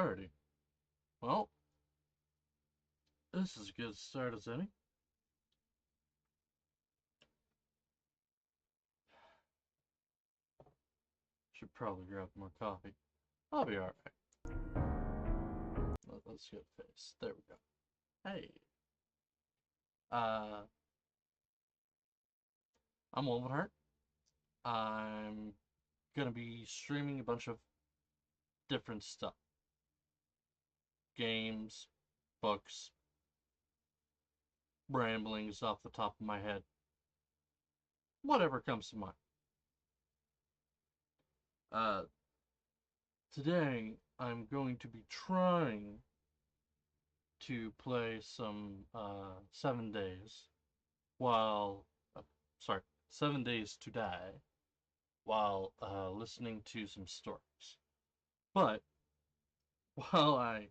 Alrighty. Well, this is a good start as any. Should probably grab more coffee. I'll be alright. Let's get face. There we go. Hey. Uh, I'm Wolvenheart. I'm gonna be streaming a bunch of different stuff. Games, books, ramblings off the top of my head. Whatever comes to mind. Uh, Today I'm going to be trying to play some 7 days while sorry, 7 days to die while listening to some stories. But while I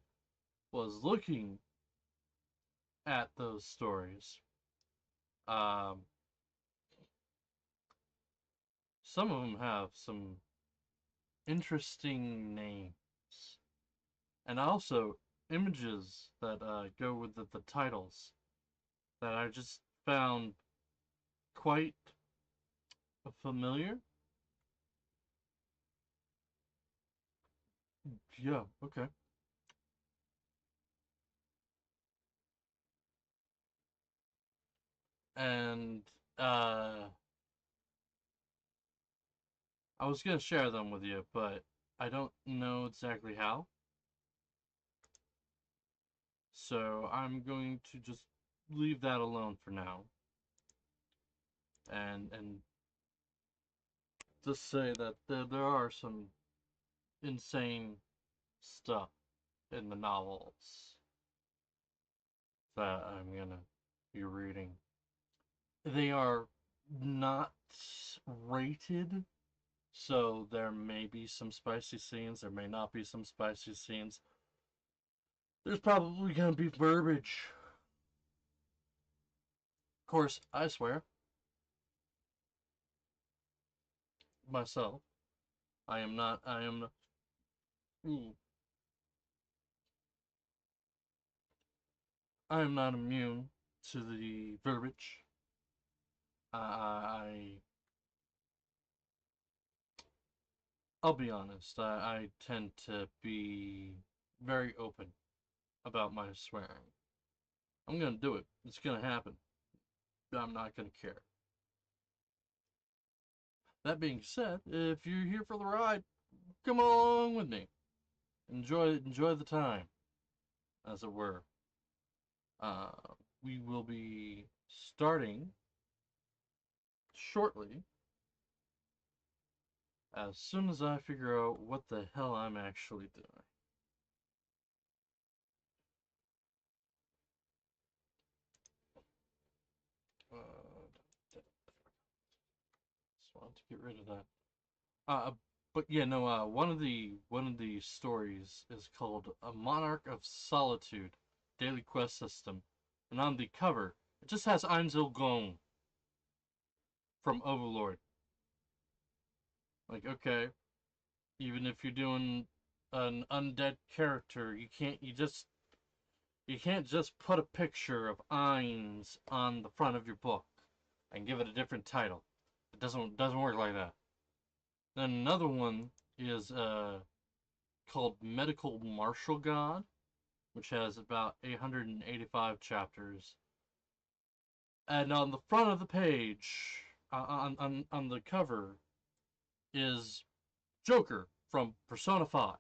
was looking at those stories, um, some of them have some interesting names, and also images that go with the titles that I just found quite familiar. Yeah, okay. And uh, I was gonna share them with you, but I don't know exactly how. So I'm going to just leave that alone for now. And just say that there are some insane stuff in the novels that I'm gonna be reading. They are not rated, so there may be some spicy scenes, there may not be some spicy scenes. There's probably gonna be verbiage. Of course, I swear, myself, I am, ooh, I am not immune to the verbiage. I, I'll be honest, I tend to be very open about my swearing. I'm gonna do it. It's gonna happen. I'm not gonna care. That being said, if you're here for the ride, come along with me. Enjoy the time, as it were. Uh, we will be starting shortly as soon as I figure out what the hell I'm actually doing. Just wanted to get rid of that. But yeah, no. One of the stories is called "A Monarch of Solitude," daily quest system, and on the cover it just has Einzel Gong from Overlord. Like, okay, even if you're doing an undead character, you can't just put a picture of Ainz on the front of your book and give it a different title. It doesn't work like that. Then another one is called Medical Martial God, which has about 885 chapters. And on the front of the page, on the cover, is Joker from Persona 5.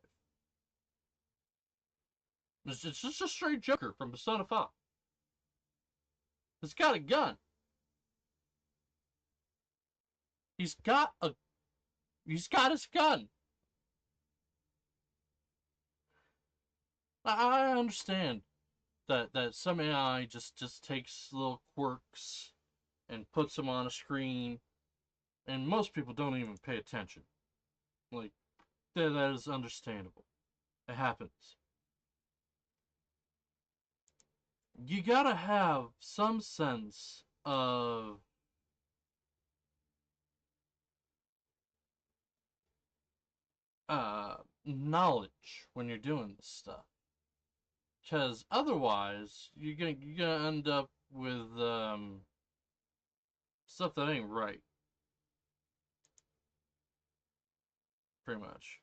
It's just a straight Joker from Persona 5. He's got a gun. He's got a he's got his gun. I understand that some AI just takes little quirks and puts them on a screen, and most people don't even pay attention. Like, that is understandable. It happens. You gotta have some sense of knowledge when you're doing this stuff. Because otherwise, you're gonna end up with stuff that ain't right. Pretty much.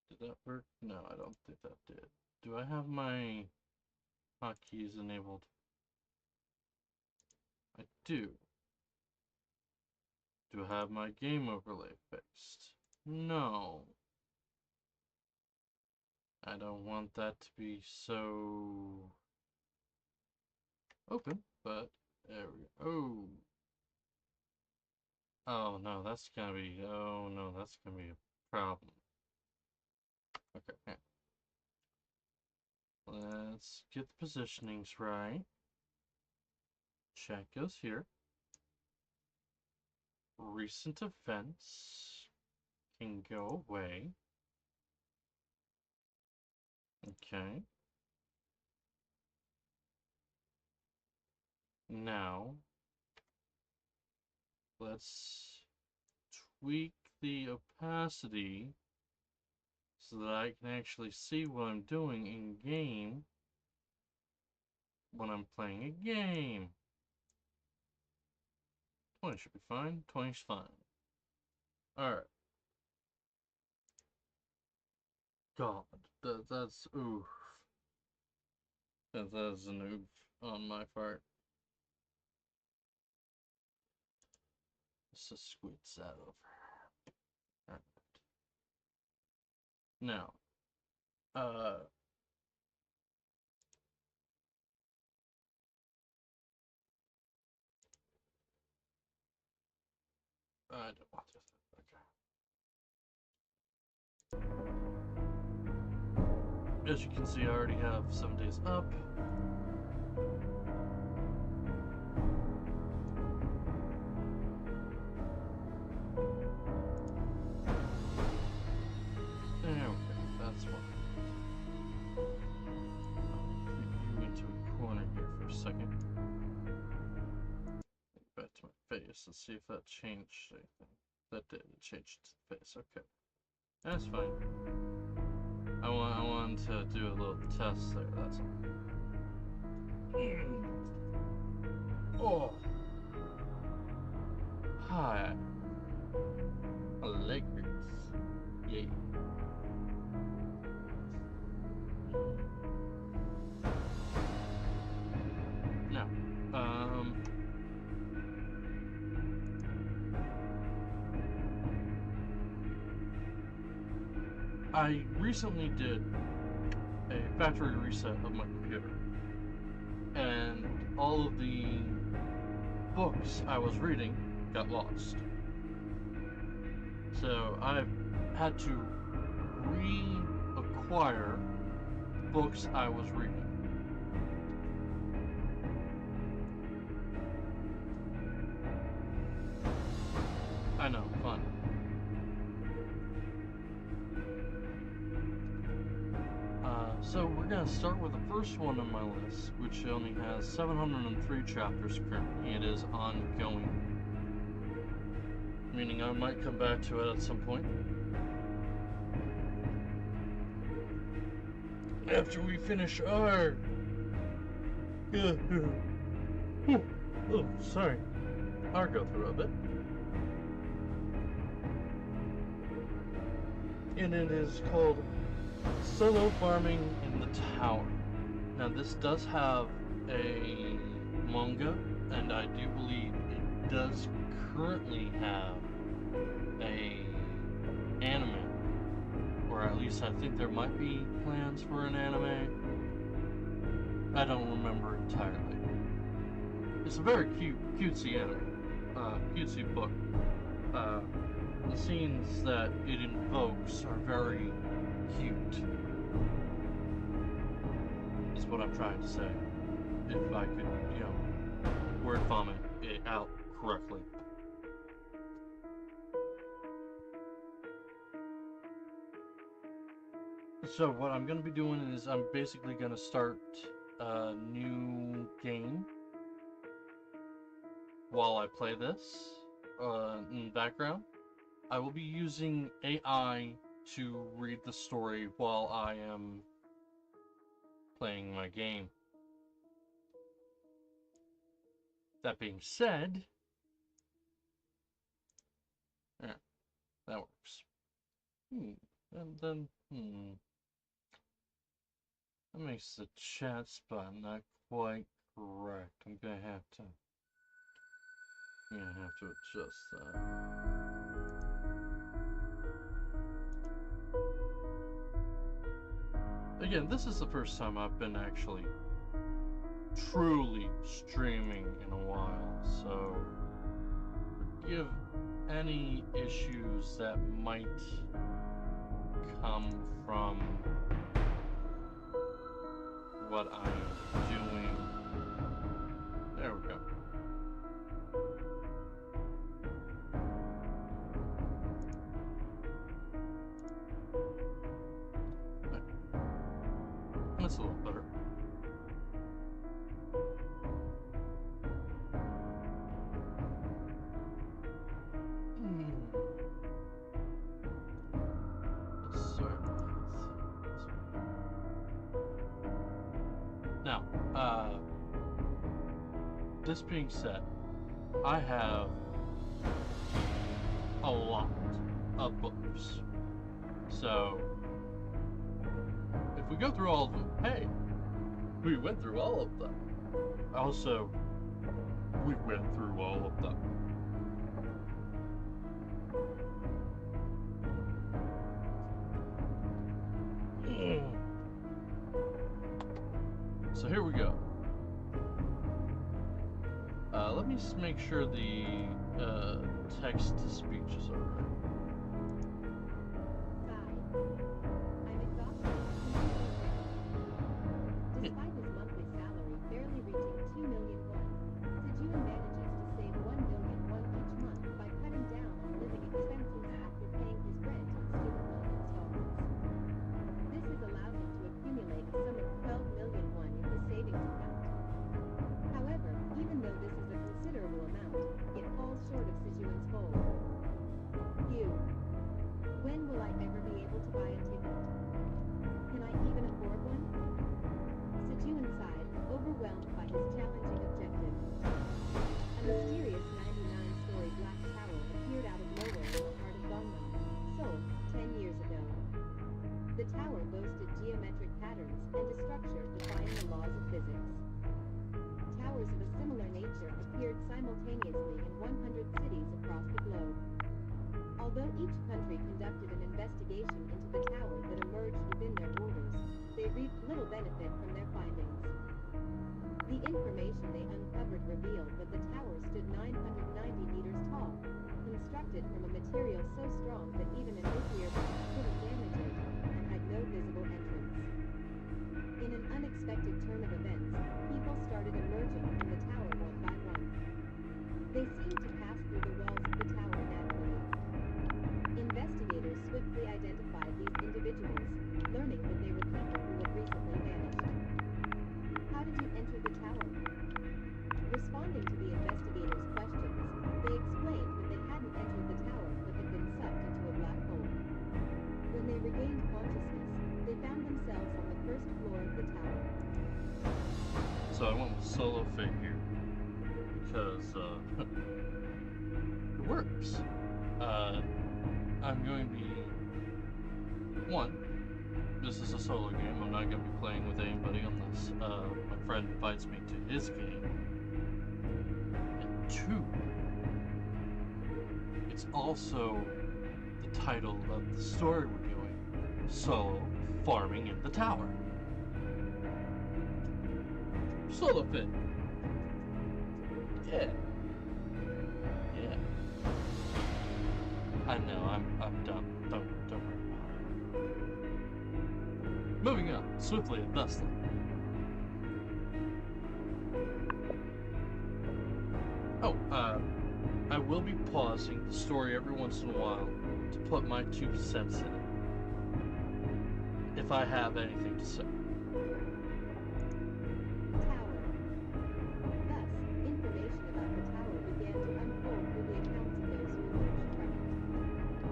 Did that work? No, I don't think that did. Do I have my hotkeys enabled? I do. Do I have my game overlay fixed? No. I don't want that to be so open, but there we go. Oh. Oh no, that's gonna be, oh no, that's gonna be a problem. Okay, let's get the positionings right. Chat goes here. Recent events can go away. Okay. Now, let's tweak the opacity so that I can actually see what I'm doing in game when I'm playing a game. 20 should be fine. 20's fine. Alright. God, that's oof. That's an oof on my part. Let's just squeeze that over. Alright. Now, I don't want this. Okay. As you can see, I already have 7 days up. There we go. That's one. Move into a corner here for a second. Back to my face. Let's see if that changed anything. That did. It changed the face. Okay. That's fine. I wanted to do a little test there, that's all. Oh! Hi. My leg hurts. Yay. Now, I recently did a factory reset of my computer, and all of the books I was reading got lost. So I've had to reacquire books I was reading. I know, fun. So we're gonna start with the first one on my list, which only has 703 chapters currently. It is ongoing, meaning I might come back to it at some point. After we finish our... oh, sorry. Our go through of it. And it is called Solo Farming in the Tower. Now this does have a manga, and I do believe it does currently have a anime, or at least I think there might be plans for an anime. I don't remember entirely. It's a very cutesy anime, cutesy book. The scenes that it invokes are very cute, is what I'm trying to say. If I could, word vomit it out correctly. So what I'm going to be doing is I'm basically going to start a new game while I play this in the background. I will be using AI to read the story while I am playing my game. That being said, yeah, that works. And then, that makes the chat spot not quite correct. I'm gonna have to adjust that. Again, this is the first time I've been actually truly streaming in a while, so forgive any issues that might come from what I'm doing. There we go. That's a little better. Now, this being said, I have a lot of books. So, if we go through all of them, hey, we went through all of them. Also, we went through all of them. So here we go. Let me just make sure the text-to-speech is alright. I'm exhausted. Despite his monthly salary barely reaching 2 million won, Sejun manages to save 1 million won each month by cutting down on living expenses after paying his rent and student loan installments. This has allowed him to accumulate a sum of 12 million won in his savings account. However, even though this is a considerable amount, it falls short of Sejun's goal. Phew. When will I ever be able to buy a ticket? Can I even afford one? Sejun sighed, overwhelmed by his challenging objective. A mysterious 99-story black tower appeared out of nowhere in the heart of Gangnam, Seoul, 10 years ago. The tower boasted geometric patterns and a structure defying the laws of physics. Towers of a similar nature appeared simultaneously in 100 cities across the globe. Although each country conducted an investigation into the tower that emerged within their borders, they reaped little benefit from their findings. The information they uncovered revealed that the tower stood 990 meters tall, constructed from a material so strong that even a nuclear bomb couldn't damage it, and had no visible entrance. In an unexpected turn of events, people started emerging from the tower one by one. They seemed to pass through the walls of the tower naturally. Investigators swiftly identified these individuals, learning that they were people who had recently vanished. How did you enter the tower? Responding to the investigators' questions, they explained that they hadn't entered the tower but had been sucked into a black hole. When they regained consciousness, they found themselves on the first floor of the tower. So I went with solo figure because it works. I'm going to be this is a solo game. I'm not going to be playing with anybody unless my friend invites me to his game. And 2, it's also the title of the story we're doing, Solo Farming in the Tower. Solo fit. Yeah. Yeah. I know, I'm dumb. Don't worry about it. Moving on, swiftly and thusly. Oh, I will be pausing the story every once in a while to put my 2 cents in it. If I have anything to say. Tower. Thus, information about the tower began to unfold through the accounts of those who emerged from it.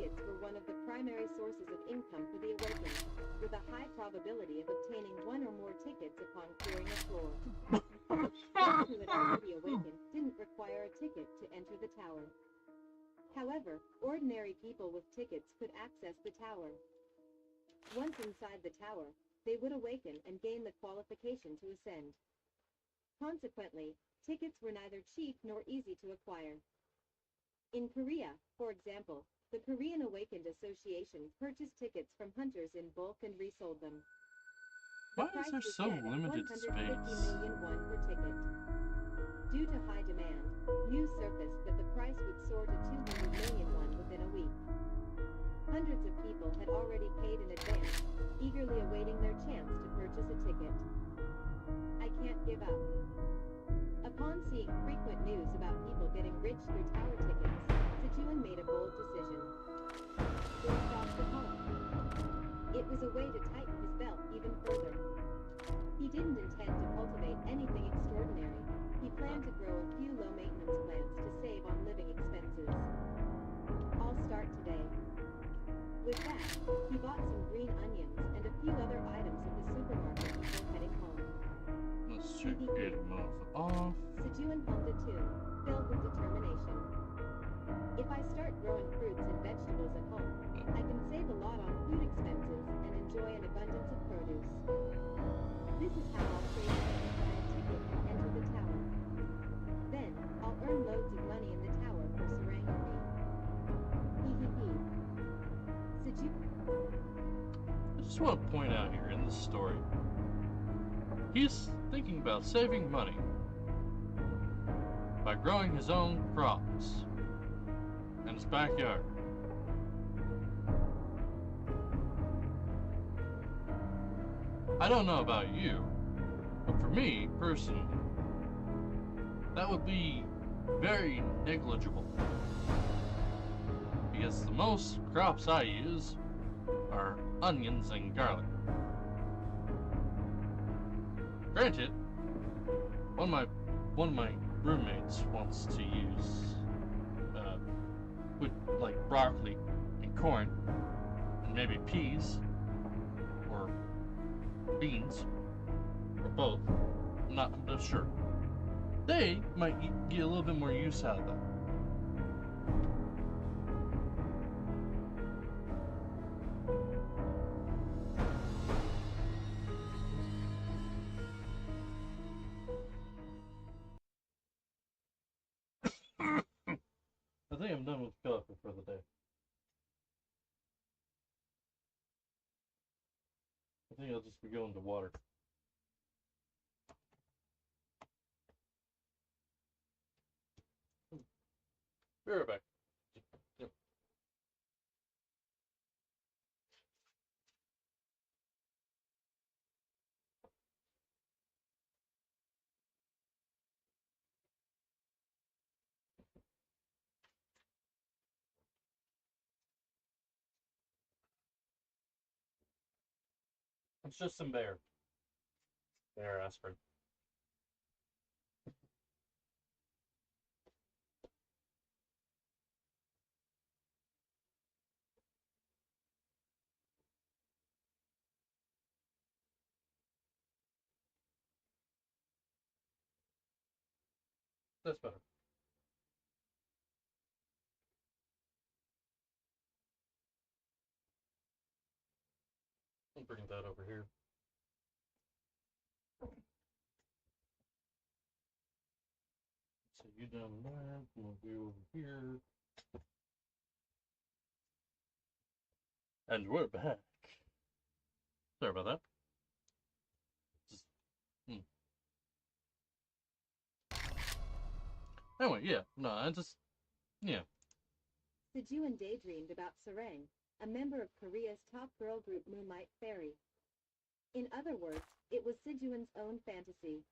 tickets were one of the primary sources of income for the awakened, with a high probability of obtaining one or more tickets upon clearing a floor. Those who had already awakened didn't require a ticket to enter the tower. However, ordinary people with tickets could access the tower. Once inside the tower, they would awaken and gain the qualification to ascend. Consequently, tickets were neither cheap nor easy to acquire. In Korea, for example, the Korean Awakened Association purchased tickets from hunters in bulk and resold them. The Why is price there was so set at limited 150 space? million won per ticket. Due to high demand, news surfaced that the price would soar to 200 million won within a week. Hundreds of people had already paid in advance, eagerly awaiting their chance to purchase a ticket. I can't give up. Upon seeing frequent news about people getting rich through tower tickets, Sejun made a bold decision. He stopped at home. It was a way to tighten his belt even further. He didn't intend to cultivate anything extraordinary. He planned to grow a few low-maintenance plants to save on living expenses. I'll start today. With that, he bought some green onions and a few other items at the supermarket before heading home. Let's check it off. Sejun hummed a tune, filled with determination. If I start growing fruits and vegetables at home, I can save a lot on food expenses and enjoy an abundance of produce. This is how I'll trade money to buy a ticket and enter the tower. Then, I'll earn loads of money in the tower for Sarang and me. Sejun. I just want to point out here in this story, he's thinking about saving money by growing his own crops in his backyard. I don't know about you, but for me, personally, that would be very negligible. Because the most crops I use are onions and garlic. Granted, one of my roommates wants to use with like broccoli and corn and maybe peas or beans or both. I'm not sure. They might get a little bit more use out of that. I think I'm done with coffee for the day. I think I'll just be going to water. Be right back. Yep. It's just some bear aspirin. That's better. I'll bring that over here. So you down there, we'll be over here. And we're back. Sorry about that. Just, Anyway, yeah, no, yeah. Sejun daydreamed about Sarang, a member of Korea's top girl group Moonlight Fairy. In other words, it was Sejun's own fantasy.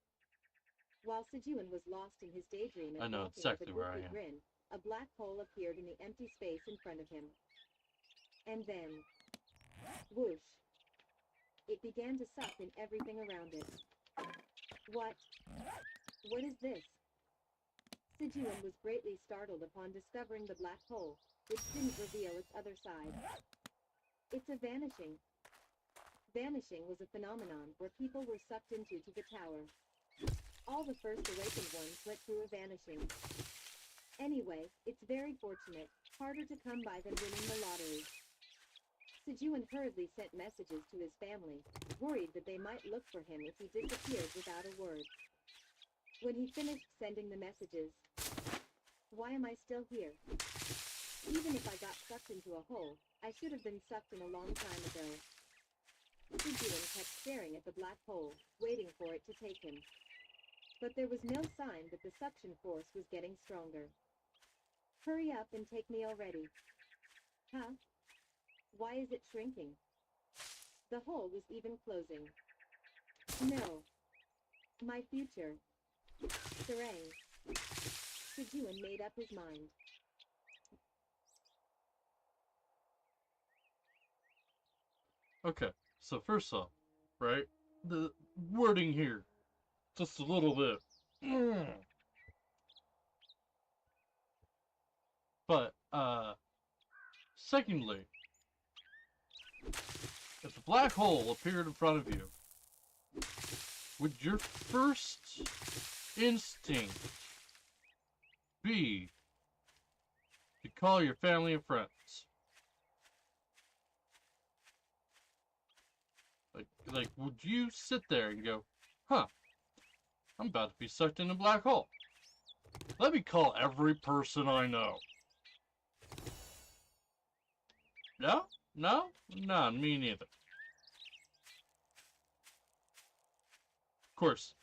While Sejun was lost in his daydream I and know walking exactly with a where I goofy am. grin, a black hole appeared in the empty space in front of him. And then, whoosh! It began to suck in everything around it. What? What is this? Sejun was greatly startled upon discovering the black hole, which didn't reveal its other side. It's a vanishing. Vanishing was a phenomenon where people were sucked into to the tower. All the first awakened ones went through a vanishing. Anyway, it's very fortunate, harder to come by than winning the lottery. Sijuan hurriedly sent messages to his family, worried that they might look for him if he disappeared without a word. When he finished sending the messages, "Why am I still here? Even if I got sucked into a hole, I should have been sucked in a long time ago." Sijuan kept staring at the black hole, waiting for it to take him. But there was no sign that the suction force was getting stronger. "Hurry up and take me already." "Huh? Why is it shrinking?" The hole was even closing. "No. My future. Sarang." Sijuan made up his mind. Okay, so first off, right? The wording here, just a little bit. But, secondly, if a black hole appeared in front of you, would your first instinct be to call your family and friends? Like, would you sit there and go, "Huh, I'm about to be sucked in a black hole. Let me call every person I know"? No? No? No, me neither. Of course,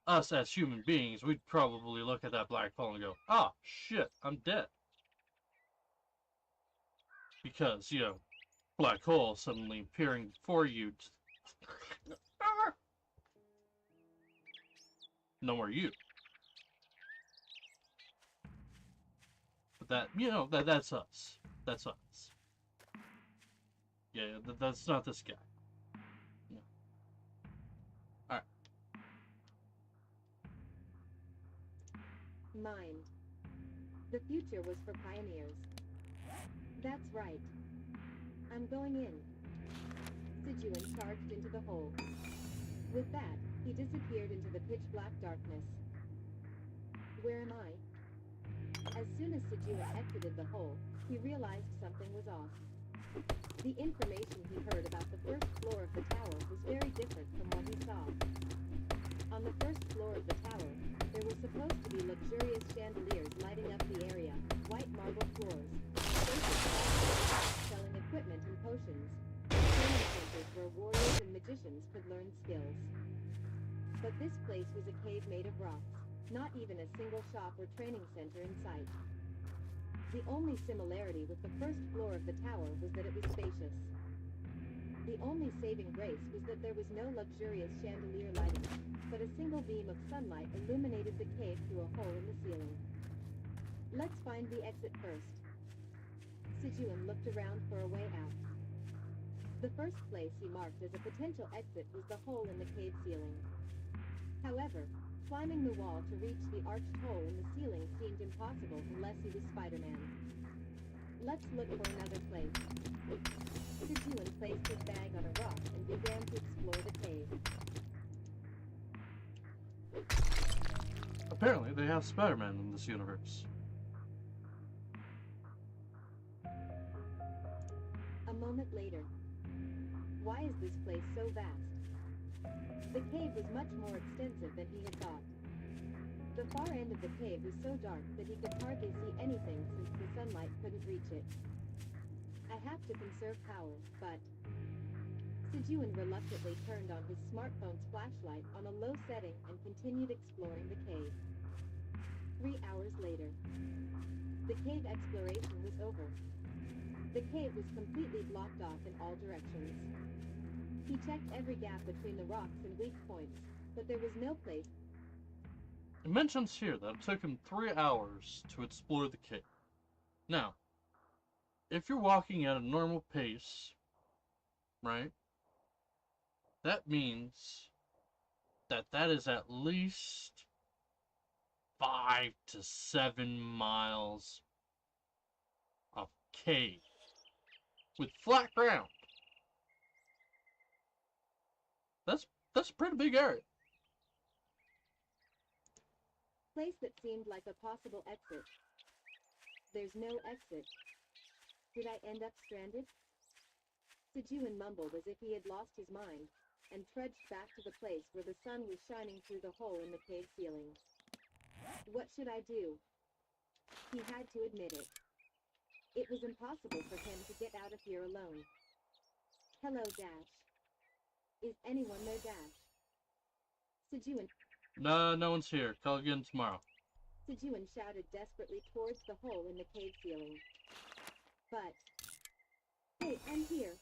us as human beings, we'd probably look at that black hole and go, "Ah, shit, I'm dead." Because, black hole suddenly appearing before you. No more you. But that's us. That's us. Yeah, that's not this guy. No. Alright. Mind. The future was for pioneers. That's right. I'm going in. Sijuan charged into the hole. With that, he disappeared into the pitch-black darkness. Where am I? As soon as Sijuan exited the hole, he realized something was off. The information he heard about the first floor of the tower was very different from what he saw. On the first floor of the tower, there were supposed to be luxurious chandeliers lighting up the area, white marble floors, spacious selling equipment and potions, training centers where warriors and magicians could learn skills. But this place was a cave made of rocks, not even a single shop or training center in sight. The only similarity with the first floor of the tower was that it was spacious. The only saving grace was that there was no luxurious chandelier lighting, but a single beam of sunlight illuminated the cave through a hole in the ceiling. Let's find the exit first. Sijuan looked around for a way out. The first place he marked as a potential exit was the hole in the cave ceiling. However, climbing the wall to reach the arched hole in the ceiling seemed impossible unless he was Spider-Man. Let's look for another place. Sijuan placed his bag on a rock and began to explore the cave. Apparently, they have Spider-Man in this universe. A moment later. Why is this place so vast? The cave was much more extensive than he had thought. The far end of the cave was so dark that he could hardly see anything since the sunlight couldn't reach it. I have to conserve power, but... Sijuan reluctantly turned on his smartphone's flashlight on a low setting and continued exploring the cave. 3 hours later. The cave exploration was over. The cave was completely blocked off in all directions. He checked every gap between the rocks and weak points, but there was no place. It mentions here that it took him 3 hours to explore the cave. Now, if you're walking at a normal pace, right, that means that is at least 5 to 7 miles of cave with flat ground. That's a pretty big area. Place that seemed like a possible exit. There's no exit. Did I end up stranded? Sejun mumbled as if he had lost his mind, and trudged back to the place where the sun was shining through the hole in the cave ceiling. What should I do? He had to admit it. It was impossible for him to get out of here alone. Hello, Dash. Is anyone there, Dash? Sejun No one's here. Call again tomorrow. Sejun shouted desperately towards the hole in the cave ceiling. But... Hey, I'm here!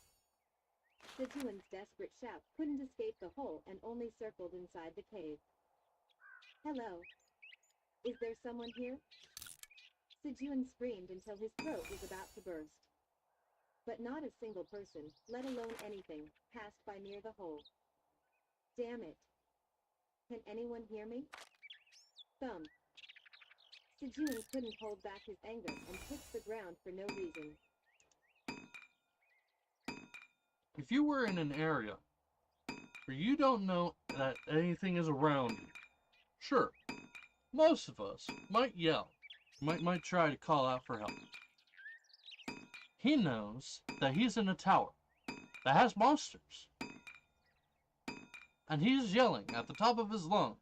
Sejun's desperate shout couldn't escape the hole and only circled inside the cave. Hello? Is there someone here? Sejun screamed until his throat was about to burst. But not a single person, let alone anything, passed by near the hole. Damn it. Can anyone hear me? Thump. Sejun couldn't hold back his anger and kicked the ground for no reason. If you were in an area where you don't know that anything is around you, sure, most of us might yell, might try to call out for help. He knows that he's in a tower that has monsters, and he's yelling at the top of his lungs.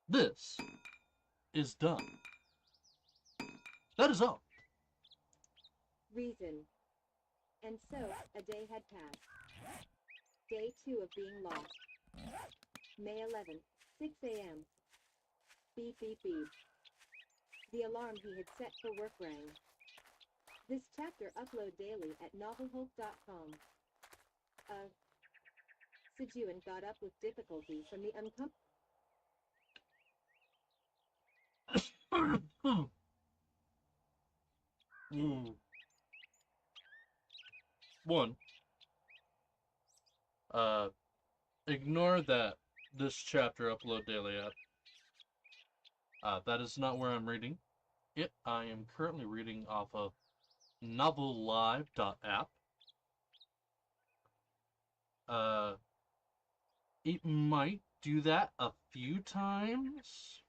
This is done. That is all. Reason. And so, a day had passed. Day 2 of being lost. May 11th, 6 a.m. Beep, beep, beep. The alarm he had set for work rang. This chapter upload daily at novelhope.com. Sejun got up with difficulty from the One. Ignore that this chapter upload daily at. That is not where I'm reading it. I am currently reading off of novellive.app. It might do that a few times.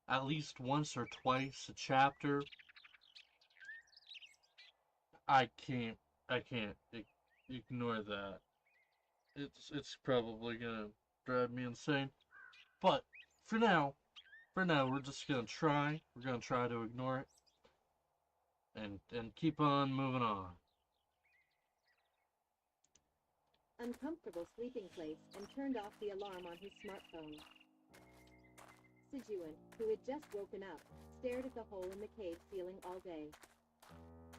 At least once or twice a chapter. I can't ignore that. It's probably gonna drive me insane. But for now, we're just gonna try. We're gonna try to ignore it and keep on moving on. uncomfortable sleeping place and turned off the alarm on his smartphone. Sejun, who had just woken up, stared at the hole in the cave ceiling all day.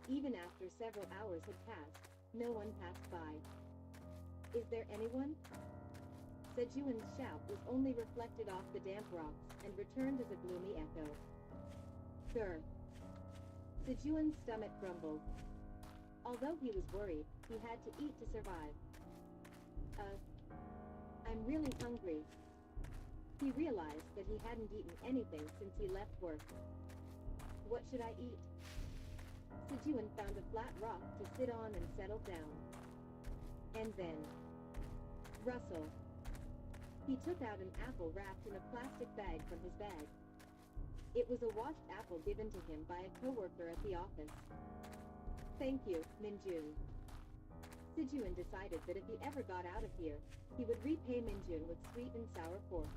Even after several hours had passed, no one passed by. Is there anyone? Sejun's shout was only reflected off the damp rocks and returned as a gloomy echo. Grr. Sejun's stomach grumbled. Although he was worried, he had to eat to survive. I'm really hungry. He realized that he hadn't eaten anything since he left work. What should I eat? Sejun found a flat rock to sit on and settled down. And then... Russell. He took out an apple wrapped in a plastic bag from his bag. It was a washed apple given to him by a coworker at the office. Thank you, Minjun. Sejun decided that if he ever got out of here, he would repay Minjun with sweet and sour pork.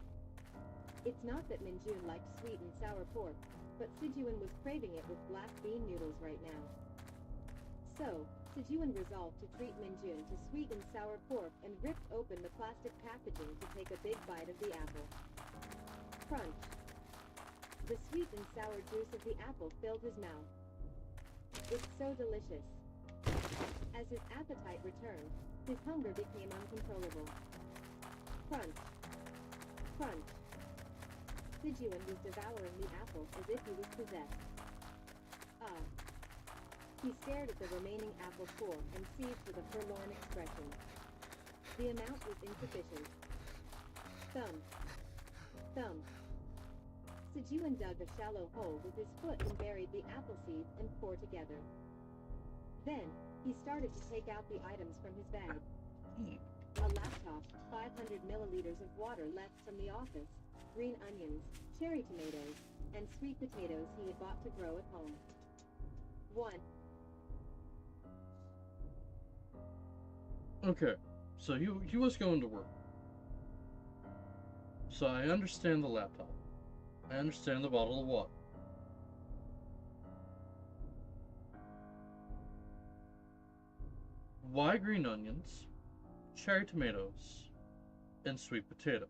It's not that Minjun liked sweet and sour pork, but Sejun was craving it with black bean noodles right now. So, Sejun resolved to treat Minjun to sweet and sour pork and ripped open the plastic packaging to take a big bite of the apple. Crunch. The sweet and sour juice of the apple filled his mouth. It's so delicious. As his appetite returned, his hunger became uncontrollable. Crunch. Crunch. Sejun was devouring the apple as if he was possessed. He stared at the remaining apple core and seized with a forlorn expression. The amount was insufficient. Thump. Thump. Sijuan dug a shallow hole with his foot and buried the apple seeds and core together. Then, he started to take out the items from his bag. A laptop, 500 milliliters of water left from the office, green onions, cherry tomatoes, and sweet potatoes he had bought to grow at home. 1. Okay, so he was going to work. So I understand the laptop. I understand the bottle of water. Why green onions, cherry tomatoes, and sweet potatoes?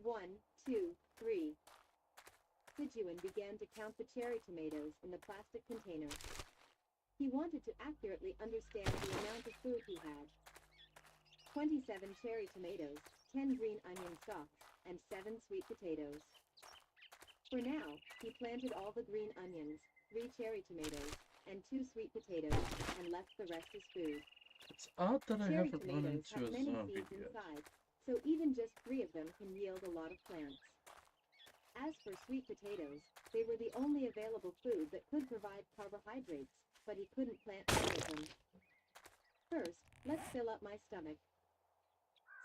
One, two, three. Sijuan began to count the cherry tomatoes in the plastic container. He wanted to accurately understand the amount of food he had. 27 cherry tomatoes, 10 green onion stalks, and 7 sweet potatoes. For now, he planted all the green onions, 3 cherry tomatoes, and 2 sweet potatoes, and left the rest as food. It's odd that I Cherry haven't run tomatoes into have a many zombie seeds yet. inside, so even just 3 of them can yield a lot of plants. As for sweet potatoes, they were the only available food that could provide carbohydrates, but he couldn't plant any of them. First, let's fill up my stomach.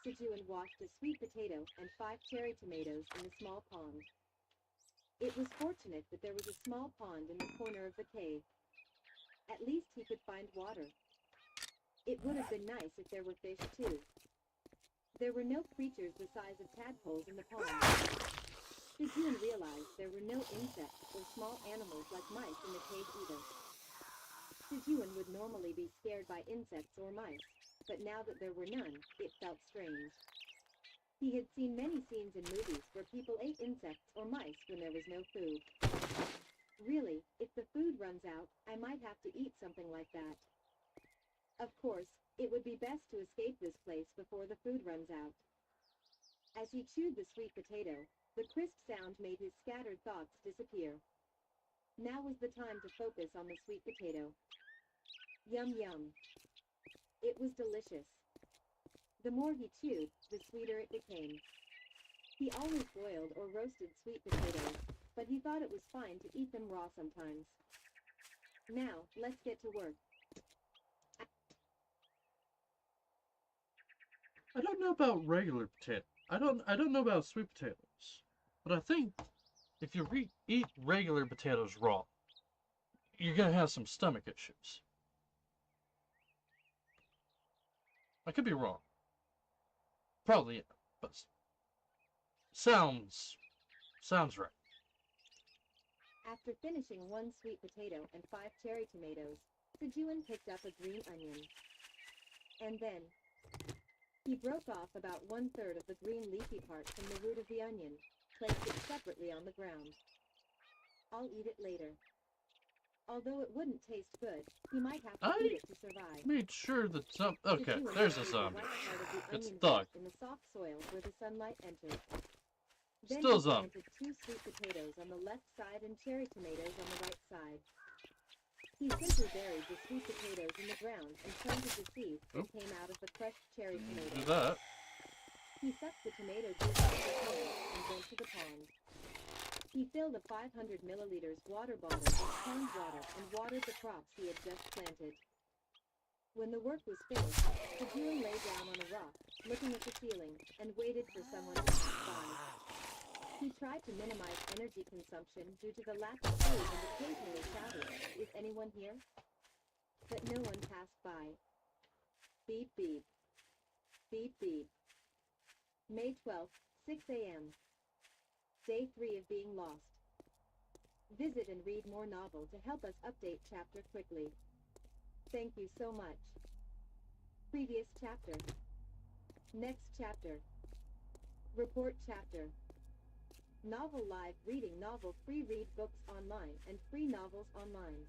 Sijuan washed a sweet potato and 5 cherry tomatoes in a small pond. It was fortunate that there was a small pond in the corner of the cave. At least he could find water. It would have been nice if there were fish too. There were no creatures the size of tadpoles in the pond. Sijuan realized there were no insects or small animals like mice in the cave either. Sijuan would normally be scared by insects or mice, but now that there were none, it felt strange. He had seen many scenes in movies where people ate insects or mice when there was no food. Really, if the food runs out, I might have to eat something like that. Of course, it would be best to escape this place before the food runs out. As he chewed the sweet potato, the crisp sound made his scattered thoughts disappear. Now was the time to focus on the sweet potato. Yum yum. It was delicious. The more he chewed, the sweeter it became. He always boiled or roasted sweet potatoes, but he thought it was fine to eat them raw sometimes. Now, let's get to work. I don't know about regular potato. I don't know about sweet potatoes. But I think if you eat regular potatoes raw, you're gonna have some stomach issues. I could be wrong. Probably, yeah, but sounds right. After finishing 1 sweet potato and 5 cherry tomatoes, Sijuan picked up a green onion. And then, he broke off about 1/3 of the green leafy part from the root of the onion, placed it separately on the ground. I'll eat it later. Although it wouldn't taste good, he might have to eat it to survive. Made sure that some. Okay, Sijuan there's a buried the zombie. white part of the It's onion Thug. in the soft soil where the sunlight entered. Then Still he zombie. planted 2 sweet potatoes on the left side and cherry tomatoes on the right side. He simply buried the sweet potatoes in the ground and planted the seeds that came out of the crushed cherry Do tomatoes. that. He sucked the tomato juice out of the can and went to the pond. He filled a 500 milliliters water bottle with pond water and watered the crops he had just planted. When the work was finished, Sijuan lay down on a rock, looking at the ceiling, and waited for someone to pass by. He tried to minimize energy consumption due to the lack of food and occasionally shouted, "Is anyone here?" But no one passed by. Beep beep. Beep beep. May 12th, 6 a.m. Day 3 of being lost. Visit and read more novel to help us update chapter quickly. Thank you so much. Previous chapter. Next chapter. Report chapter. Novel Live Reading Novel Free Read books online and free novels online.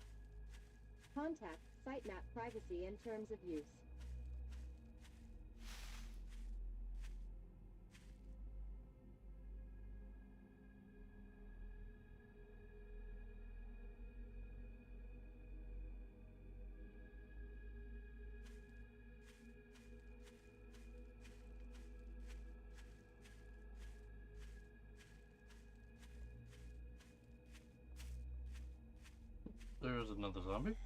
Contact Sitemap Privacy and Terms of Use. there's another zombie.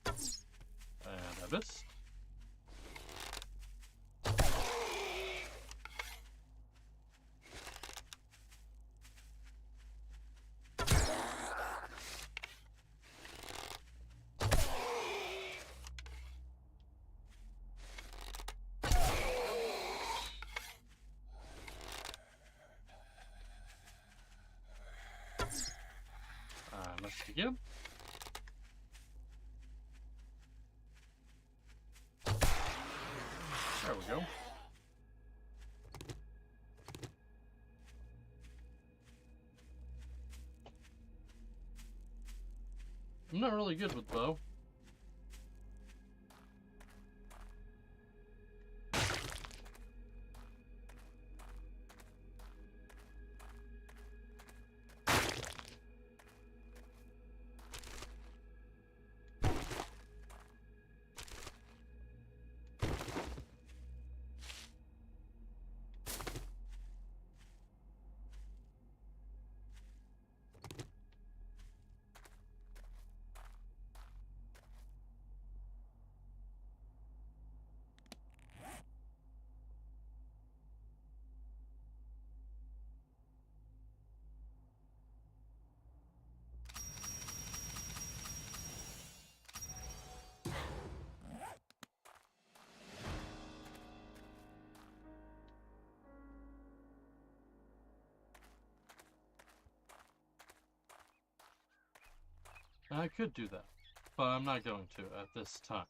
And I missed. I missed again. There we go. I'm not really good with bow. I could do that, but I'm not going to at this time.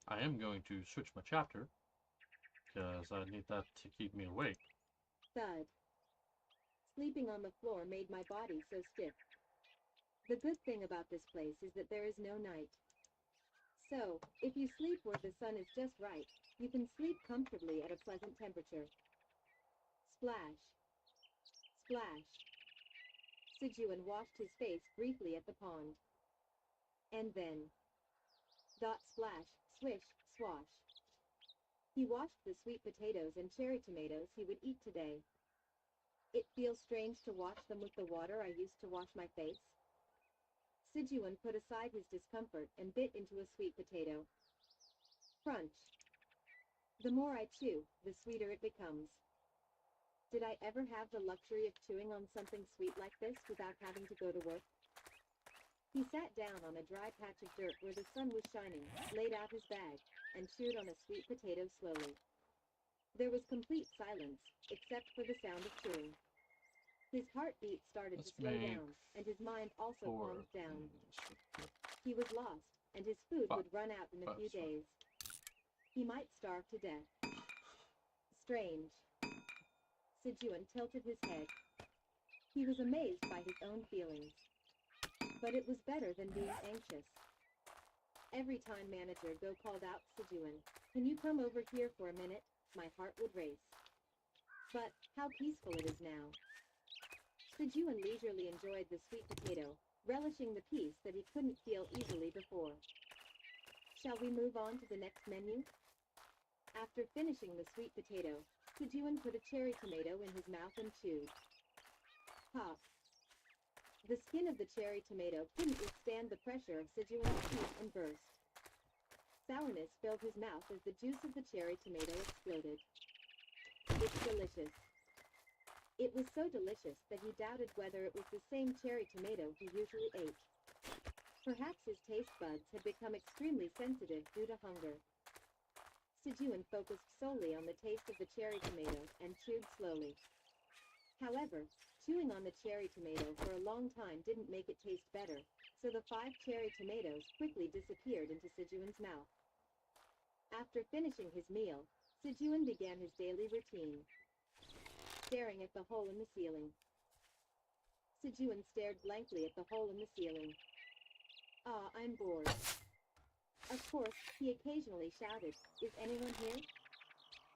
I am going to switch my chapter, because I need that to keep me awake. Thud. Sleeping on the floor made my body so stiff. The good thing about this place is that there is no night. So, if you sleep where the sun is just right, you can sleep comfortably at a pleasant temperature. Splash. Splash. Sijuan washed his face briefly at the pond. And then... dot splash, swish, swash. He washed the sweet potatoes and cherry tomatoes he would eat today. It feels strange to wash them with the water I used to wash my face. Sijuan put aside his discomfort and bit into a sweet potato. Crunch. The more I chew, the sweeter it becomes. Did I ever have the luxury of chewing on something sweet like this without having to go to work? He sat down on a dry patch of dirt where the sun was shining, laid out his bag, and chewed on a sweet potato slowly. There was complete silence, except for the sound of chewing. His heartbeat started to slow down, and his mind also calmed down. He was lost, and his food would run out in a few days. He might starve to death. Strange. Sijuan tilted his head. He was amazed by his own feelings. But it was better than being anxious. Every time Manager Go called out Sijuan, "Can you come over here for a minute?" my heart would race. But how peaceful it is now. Sijuan leisurely enjoyed the sweet potato, relishing the peace that he couldn't feel easily before. Shall we move on to the next menu? After finishing the sweet potato, Sijuan put a cherry tomato in his mouth and chewed. Pop. The skin of the cherry tomato couldn't withstand the pressure of Sijuan's teeth and burst. Sourness filled his mouth as the juice of the cherry tomato exploded. It's delicious. It was so delicious that he doubted whether it was the same cherry tomato he usually ate. Perhaps his taste buds had become extremely sensitive due to hunger. Sijuan focused solely on the taste of the cherry tomato and chewed slowly. However, chewing on the cherry tomato for a long time didn't make it taste better, so the 5 cherry tomatoes quickly disappeared into Sijuan's mouth. After finishing his meal, Sijuan began his daily routine, staring at the hole in the ceiling. Sijuan stared blankly at the hole in the ceiling. "Ah, I'm bored." Of course, he occasionally shouted, "Is anyone here?"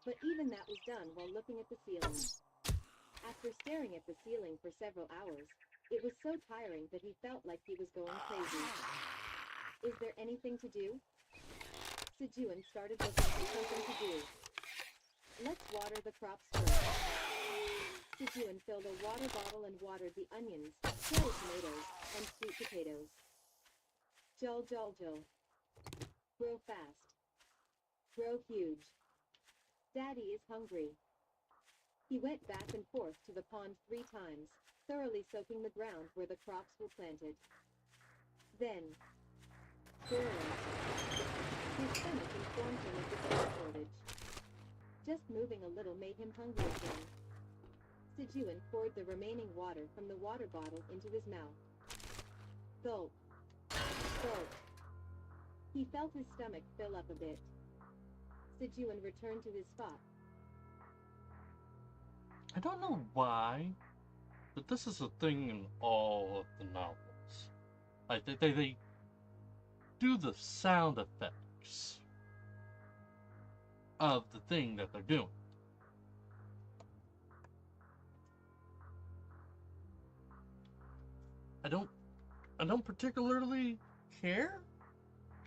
But even that was done while looking at the ceiling. After staring at the ceiling for several hours, it was so tiring that he felt like he was going crazy. Is there anything to do? Sijuan started looking for something to do. Let's water the crops first. Sejun filled a water bottle and watered the onions, cherry tomatoes, and sweet potatoes. Jul jul jul. Grow fast. Grow huge. Daddy is hungry. He went back and forth to the pond 3 times, thoroughly soaking the ground where the crops were planted. Then, boiling. His stomach informed him of the food shortage. Just moving a little made him hungry again. Sejun poured the remaining water from the water bottle into his mouth. Gulp. Gulp. He felt his stomach fill up a bit. Sejun returned to his spot. I don't know why, but this is a thing in all of the novels. Like they do the sound effects of the thing that they're doing. I don't particularly care,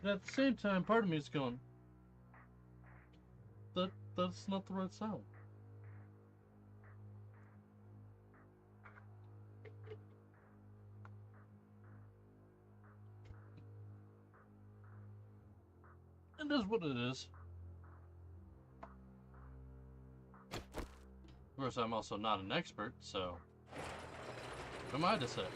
but at the same time, part of me is going, that's not the right sound. It is what it is. Of course, I'm also not an expert, so who am I to say?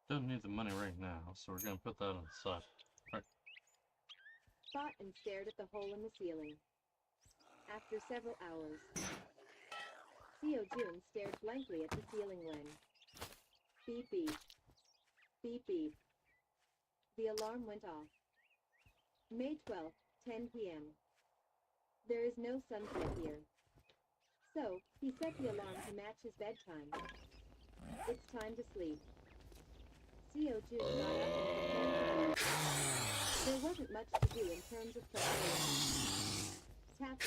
Don't need the money right now, so we're gonna put that on the side. Right. Thought and stared at the hole in the ceiling. After several hours, Seo-jun stared blankly at the ceiling when beep beep, beep beep. The alarm went off. May 12th, 10 p.m. There is no sunset here. So, he set the alarm to match his bedtime. It's time to sleep. Seo-jun got up and prepared to bed. There wasn't much to do in terms of preparation. Tap.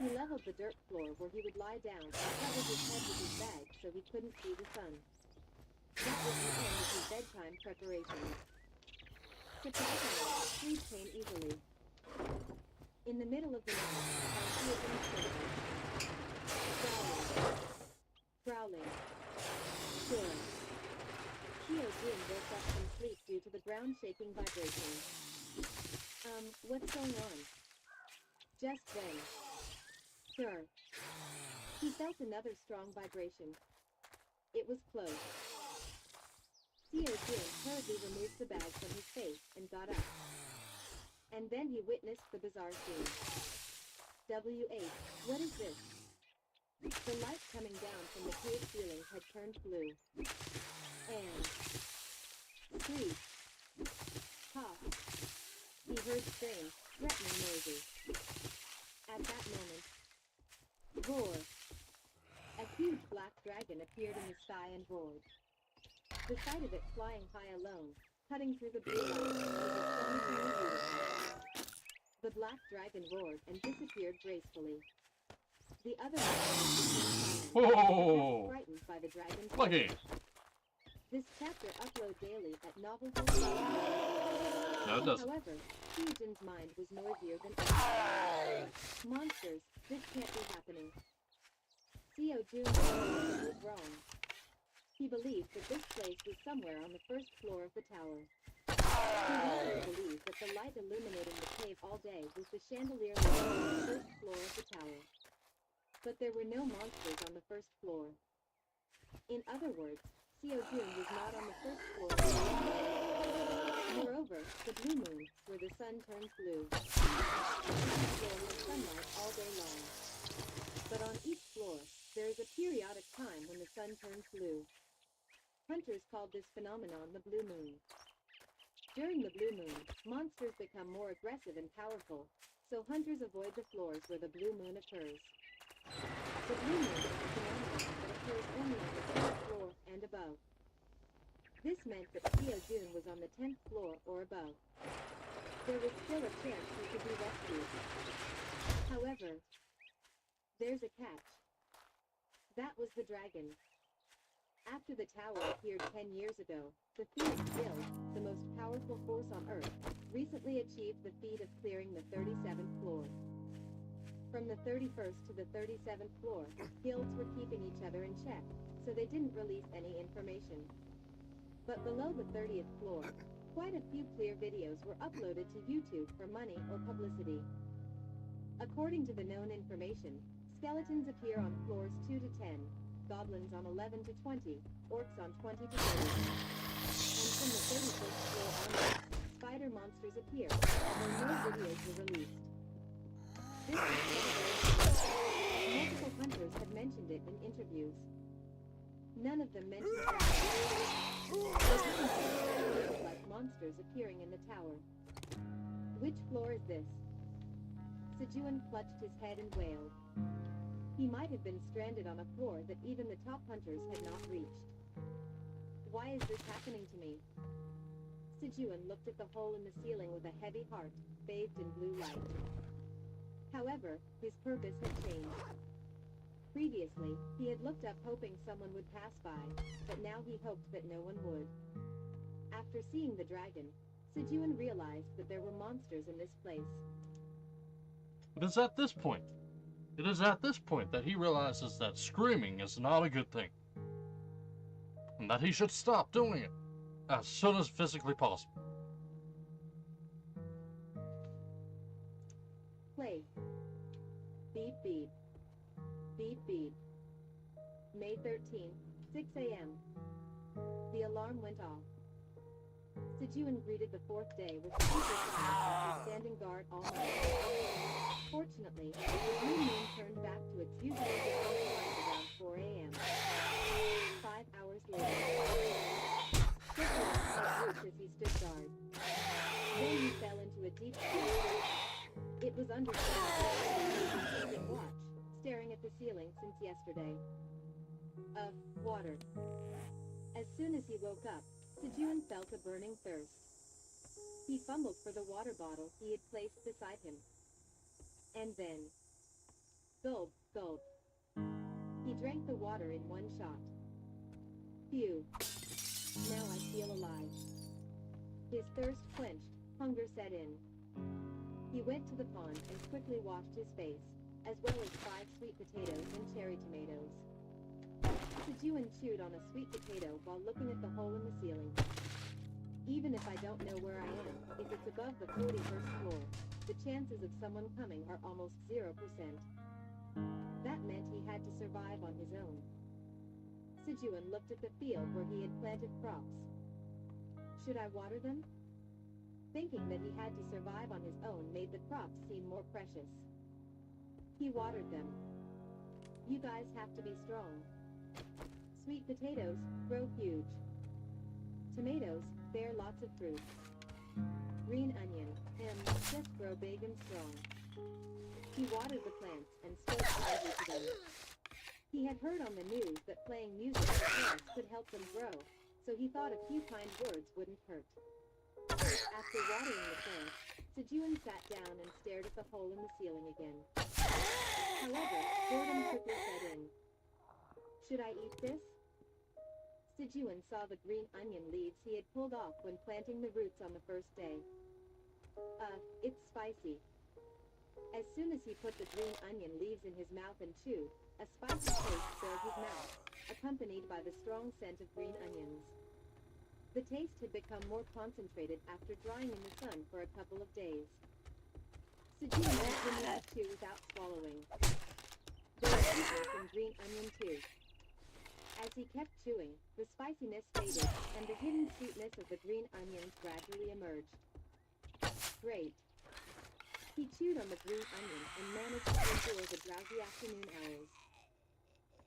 He leveled the dirt floor where he would lie down and covered his head with his bag so he couldn't see the sun. That was the end of his bedtime preparations. Surprisingly, sleep came easily. In the middle of the night, Seo-jun's shoulders. Growling. Growling. Good. Seo-jun woke up from sleep due to the ground-shaking vibration. What's going on? Just then. Sir. He felt another strong vibration. It was close. Seo-jun hurriedly removed the bag from his face and got up. And then he witnessed the bizarre scene. W.H., what is this? The light coming down from the cave ceiling had turned blue. And squeak, pop. He heard strange, threatening noises. At that moment, roar. A huge black dragon appeared in the sky and roared. The sight of it flying high alone, cutting through the blue light, was astonishingly beautiful. The black dragon roared and disappeared gracefully. The other Whoa! frightened by the dragon's Lucky! This chapter upload daily at novelbook.com. No, it doesn't. However, Seo-jun's mind was noisier than ever. Monsters, this can't be happening. Seo-jun was wrong. He believed that this place was somewhere on the first floor of the tower. He also believed that the light illuminating the cave all day was the chandelier light on the first floor of the tower. But there were no monsters on the first floor. In other words, Seojun was not on the first floor of the tower. Moreover, the blue moon, where the sun turns blue, floor has sunlight all day long. But on each floor, there is a periodic time when the sun turns blue. Hunters called this phenomenon the blue moon. During the blue moon, monsters become more aggressive and powerful, so hunters avoid the floors where the blue moon occurs. The blue moon is a phenomenon that occurs only on the 10th floor and above. This meant that Seojun was on the 10th floor or above. There was still a chance he could be rescued. However, there's a catch. That was the dragon. After the tower appeared 10 years ago, the Phoenix Guild, the most powerful force on Earth, recently achieved the feat of clearing the 37th floor. From the 31st to the 37th floor, guilds were keeping each other in check, so they didn't release any information. But below the 30th floor, quite a few clear videos were uploaded to YouTube for money or publicity. According to the known information, skeletons appear on floors 2 to 10, goblins on 11 to 20, orcs on 20 to 30. And from the 31st floor onwards, spider monsters appear, although no videos were released. This is multiple hunters have mentioned it in interviews. None of them mentioned like monsters appearing in the tower. Which floor is this? Sejuan clutched his head and wailed. He might have been stranded on a floor that even the top hunters had not reached. Why is this happening to me? Sejuan looked at the hole in the ceiling with a heavy heart, bathed in blue light. However, his purpose had changed. Previously, he had looked up hoping someone would pass by, but now he hoped that no one would. After seeing the dragon, Sejuan realized that there were monsters in this place. It is at this point that he realizes that screaming is not a good thing, and that he should stop doing it as soon as physically possible. Place. Beep beep. Beep beep. May 13th, 6 a.m. The alarm went off. Sejuan greeted the fourth day with super silence after standing guard all night. Fortunately, the blue moon turned back to its usual default light around 4 a.m. 5 hours later, Sejuan felt weak as he stood guard. Then he fell into a deep sleep. It was understandable that he had been keeping watch, staring at the ceiling since yesterday. Water. As soon as he woke up, Sejuan felt a burning thirst. He fumbled for the water bottle he had placed beside him. And then, gulp, gulp. He drank the water in one shot. Phew. Now I feel alive. His thirst quenched, hunger set in. He went to the pond and quickly washed his face, as well as 5 sweet potatoes and cherry tomatoes. Sejuan chewed on a sweet potato while looking at the hole in the ceiling. Even if I don't know where I am, if it's above the 41st floor, the chances of someone coming are almost 0%. That meant he had to survive on his own. Sejuan looked at the field where he had planted crops. Should I water them? Thinking that he had to survive on his own made the crops seem more precious. He watered them. You guys have to be strong. Sweet potatoes grow huge. Tomatoes bear lots of fruit. Green onion, just grow big and strong. He watered the plants and spoke kindly to them. He had heard on the news that playing music to plants could help them grow, so he thought a few kind words wouldn't hurt. After watering the plants, Sejuan sat down and stared at the hole in the ceiling again. However, boredom quickly set in. Should I eat this? Sejuan saw the green onion leaves he had pulled off when planting the roots on the first day. It's spicy. As soon as he put the green onion leaves in his mouth and chewed, a spicy taste filled his mouth, accompanied by the strong scent of green onions. The taste had become more concentrated after drying in the sun for a couple of days. Sejun continued to chew without swallowing. There was sweetness in green onion too. As he kept chewing, the spiciness faded, and the hidden sweetness of the green onions gradually emerged. Great. He chewed on the green onion and managed to endure the drowsy afternoon hours.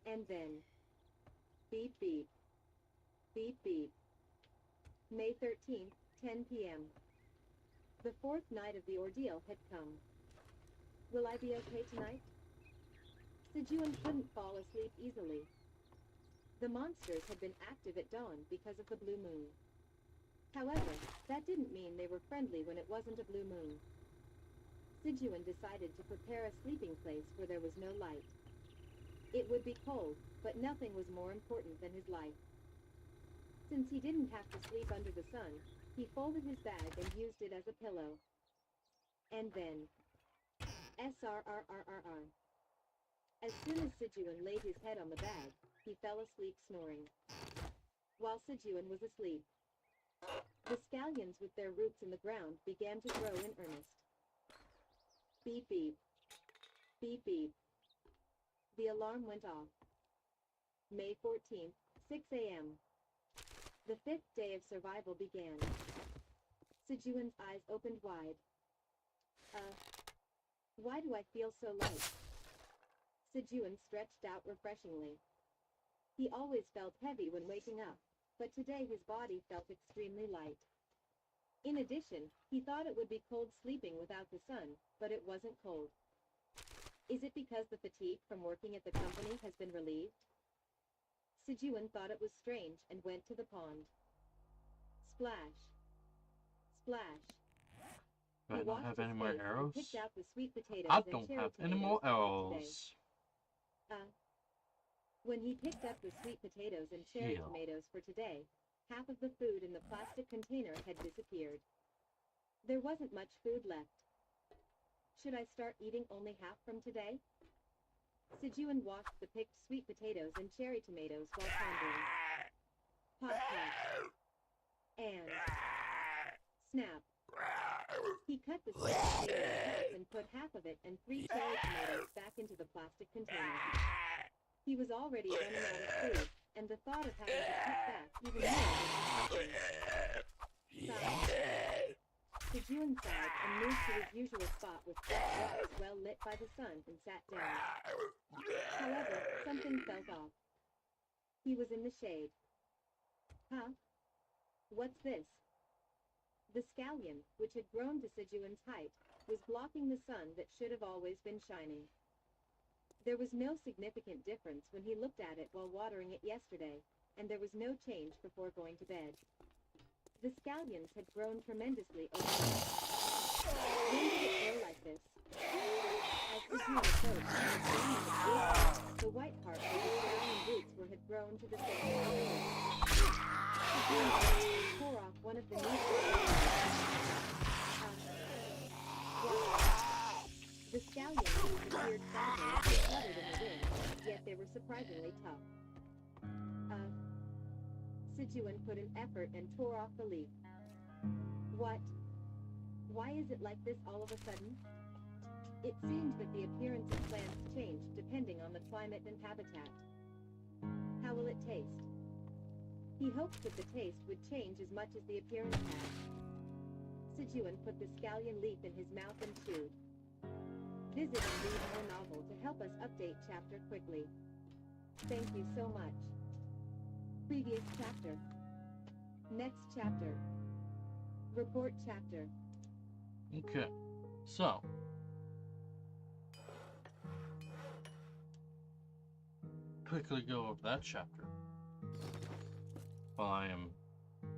And then... beep beep. Beep beep. May 13th, 10 p.m. The fourth night of the ordeal had come. Will I be okay tonight? Sejun couldn't fall asleep easily. The monsters had been active at dawn because of the blue moon. However, that didn't mean they were friendly when it wasn't a blue moon. Sejun decided to prepare a sleeping place where there was no light. It would be cold, but nothing was more important than his life. Since he didn't have to sleep under the sun, he folded his bag and used it as a pillow. And then... SRRRRR. As soon as Sejun laid his head on the bag, he fell asleep snoring. While Sejun was asleep, the scallions with their roots in the ground began to grow in earnest. Beep beep. Beep beep. The alarm went off. May 14th, 6 a.m. The fifth day of survival began. Sejun's eyes opened wide. Why do I feel so light? Sejun stretched out refreshingly. He always felt heavy when waking up, but today his body felt extremely light. In addition, he thought it would be cold sleeping without the sun, but it wasn't cold. Is it because the fatigue from working at the company has been relieved? Sejun thought it was strange and went to the pond. Splash. Splash. Do I not have any more arrows? Picked out the sweet potatoes I and don't cherry have any more tomatoes arrows. When he picked up the sweet potatoes and cherry tomatoes for today, half of the food in the plastic container had disappeared. There wasn't much food left. Should I start eating only half from today? Sejun watched the picked sweet potatoes and cherry tomatoes while pondering. Pop pop. And... snap. He cut the sweet potato in half and put half of it and 3 cherry tomatoes back into the plastic container. He was already running out of food, and the thought of having to cut back even more was sighed. Sejun sighed and moved to his usual spot with flat rocks well lit by the sun and sat down. However, something felt off. He was in the shade. Huh? What's this? The scallion, which had grown to Sejun's height, was blocking the sun that should have always been shining. There was no significant difference when he looked at it while watering it yesterday, and there was no change before going to bed. The scallions had grown tremendously over time. When did it grow like this? As Sejun approached, the white part of the surrounding roots had grown to the thickness of the wood. Sejun tore off one of the new The scallions appeared fragile and fluttered in the wind, yet they were surprisingly tough. Sejun put an effort and tore off the leaf. What? Why is it like this all of a sudden? It seemed that the appearance of plants changed depending on the climate and habitat. How will it taste? He hoped that the taste would change as much as the appearance had. Sejun put the scallion leaf in his mouth and chewed. Visit and read more novel to help us update chapter quickly. Thank you so much. Previous chapter. Next chapter. Report chapter. Okay, so quickly go over that chapter while I am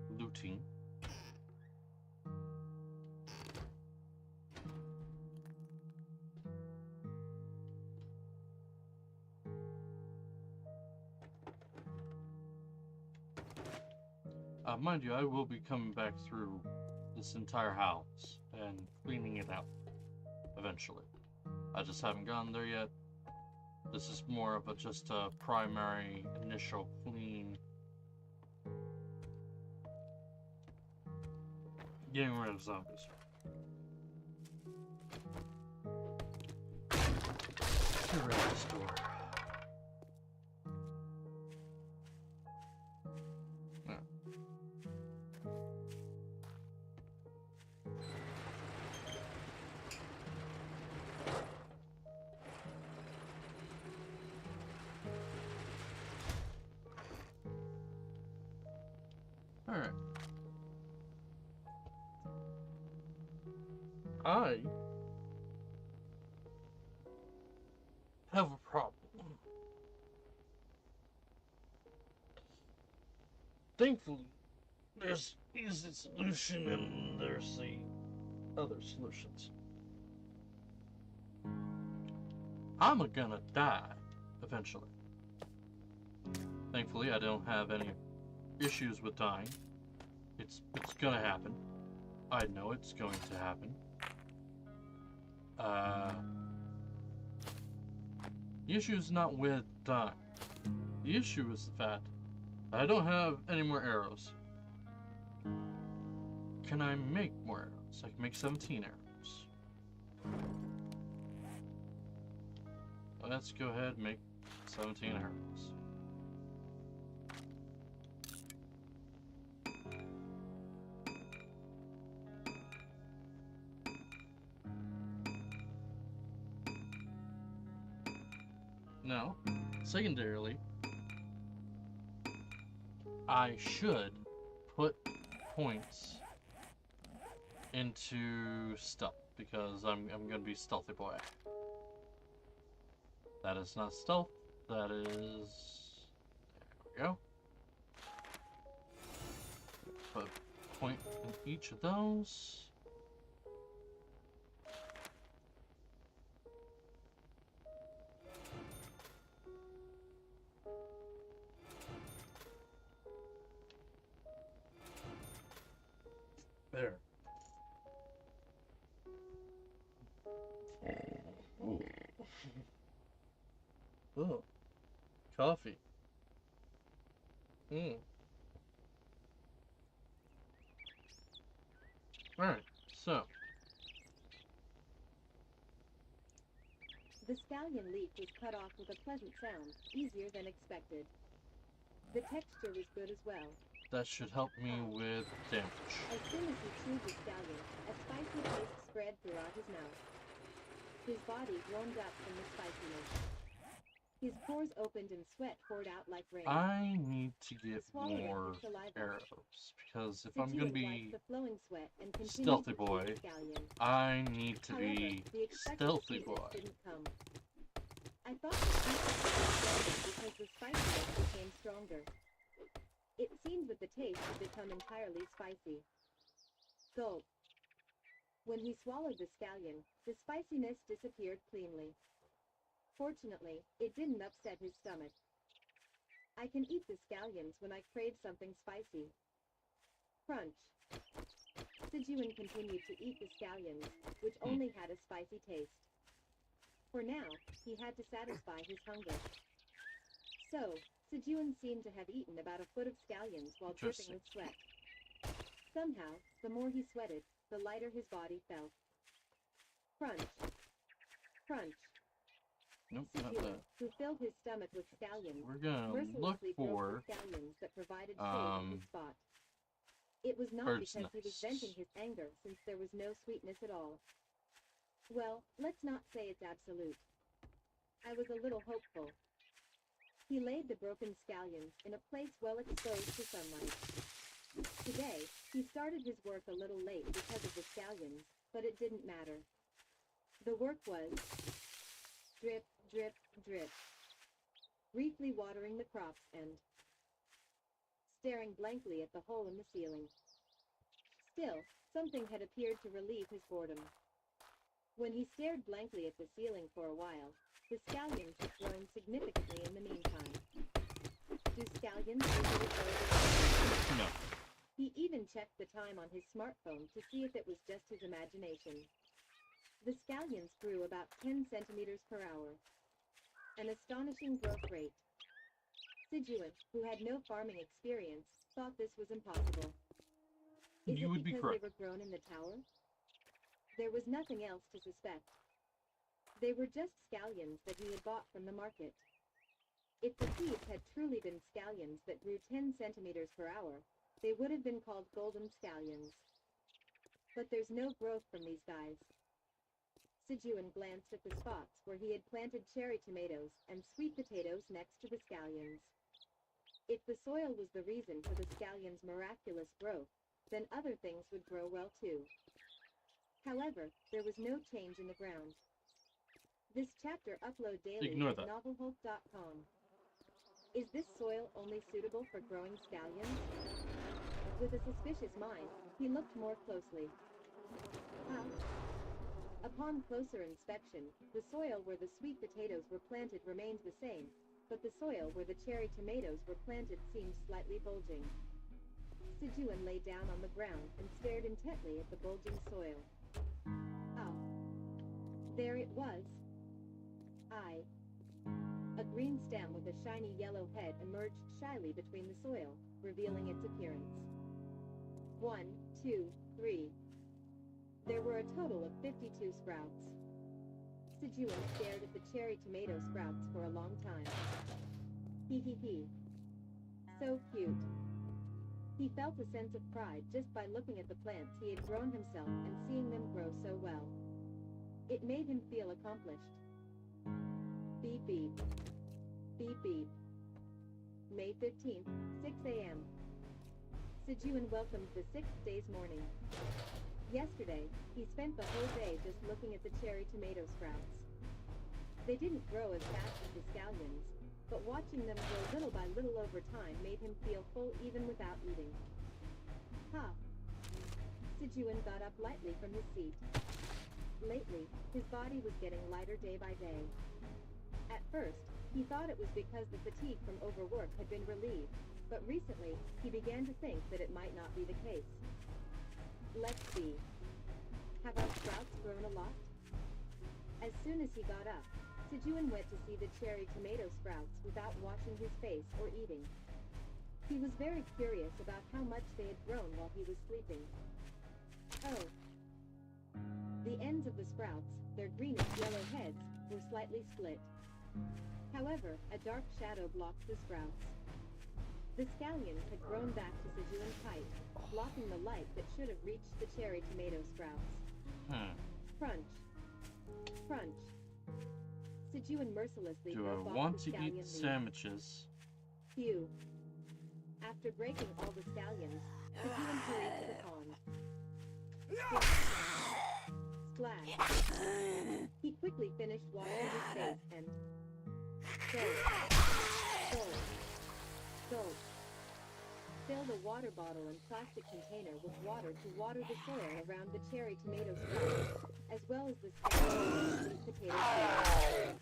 looting. Mind you, I will be coming back through this entire house and cleaning it out. eventually. I just haven't gotten there yet. This is more of just a primary initial clean. Getting rid of zombies. Get rid of this door. Yeah. Alright. I have a problem. Thankfully, there's easy solution and there's the other solutions. I'm gonna die eventually. Thankfully, I don't have any issues with dying. It's gonna happen. I know it's going to happen. The issue is not with dying. The issue is the fact that I don't have any more arrows. Can I make more arrows? I can make 17 arrows. Let's go ahead and make 17 arrows. Now, secondarily, I should put points into stealth because I'm gonna be stealthy boy. That is not stealth. That is. There we go. Put a point in each of those. There. Oh, coffee. Alright, so. The scallion leaf was cut off with a pleasant sound, easier than expected. The texture was good as well. That should help me with damage. As soon as he chewed the scallion, a spicy taste spread throughout his mouth. His body warmed up from the spiciness. His pores opened and sweat poured out like rain. I need to get Swallowing more his saliva. arrows because if Sijuan I'm gonna wiped be the flowing sweat and continued stealthy to chew boy, the scallion. I need to However, be the expected stealthy sweetness boy. didn't come. I thought the sweetness would be stronger because the spiciness became stronger. It seemed that the taste had become entirely spicy. Gulp. When he swallowed the scallion, the spiciness disappeared cleanly. Fortunately, it didn't upset his stomach. I can eat the scallions when I crave something spicy. Crunch. Sijuan continued to eat the scallions, which only had a spicy taste. For now, he had to satisfy his hunger. So, Sijuan seemed to have eaten about a foot of scallions while dripping with sweat. Somehow, the more he sweated, the lighter his body felt. Crunch. Crunch. Nope, not Sijuan, that. who filled his stomach with scallions, We're gonna look mercilessly broke for the scallions that provided shade at his spot. It was not bird's because he was nests. venting his anger, since there was no sweetness at all. Well, let's not say it's absolute. I was a little hopeful. He laid the broken scallions in a place well exposed to sunlight. Today, he started his work a little late because of the scallions, but it didn't matter. The work was drip, drip, drip. Briefly watering the crops and staring blankly at the hole in the ceiling. Still, something had appeared to relieve his boredom. When he stared blankly at the ceiling for a while, the scallions had grown significantly in the meantime. Do scallions usually grow? No. He even checked the time on his smartphone to see if it was just his imagination. The scallions grew about 10 centimeters per hour. An astonishing growth rate. Sijuan, who had no farming experience, thought this was impossible. Is You it would be because correct. they were grown in the tower? There was nothing else to suspect. They were just scallions that he had bought from the market. If the seeds had truly been scallions that grew 10 centimeters per hour, they would have been called golden scallions. But there's no growth from these guys. Sijuan glanced at the spots where he had planted cherry tomatoes and sweet potatoes next to the scallions. If the soil was the reason for the scallions' miraculous growth, then other things would grow well too. However, there was no change in the ground. This chapter upload daily Ignore at that. novelhope.com. Is this soil only suitable for growing scallions? With a suspicious mind, he looked more closely. Upon closer inspection, the soil where the sweet potatoes were planted remained the same, but the soil where the cherry tomatoes were planted seemed slightly bulging. Sijuan lay down on the ground and stared intently at the bulging soil. There it was. A green stem with a shiny yellow head emerged shyly between the soil, revealing its appearance. 1, 2, 3. There were a total of 52 sprouts. Sijuan stared at the cherry tomato sprouts for a long time. Hee. So cute. He felt a sense of pride just by looking at the plants he had grown himself and seeing them grow so well. It made him feel accomplished. Beep beep. Beep beep. May 15th, 6 a.m. Sijuan welcomed the 6th day's morning. Yesterday, he spent the whole day just looking at the cherry tomato sprouts. They didn't grow as fast as the scallions, but watching them grow little by little over time made him feel full even without eating. Sijuan got up lightly from his seat. Lately, his body was getting lighter day by day. At first, he thought it was because the fatigue from overwork had been relieved, but recently, he began to think that it might not be the case. Let's see. Have our sprouts grown a lot? As soon as he got up, Sijuan went to see the cherry tomato sprouts without washing his face or eating. He was very curious about how much they had grown while he was sleeping. The ends of the sprouts, their greenish-yellow heads, were slightly split. However, a dark shadow blocked the sprouts. The scallions had grown back to Sijuan's height, blocking the light that should have reached the cherry tomato sprouts. Crunch. Crunch. Sijuan mercilessly Do broke I off want the to scallion eat leaves. sandwiches? Phew. After breaking all the scallions, Sijuan hurried to the pond. Splash. He quickly finished washing his face and... Gulp. Fill the water bottle and plastic container with water to water the soil around the cherry tomato sprouts, as well as the scallions and sweet potato seeds.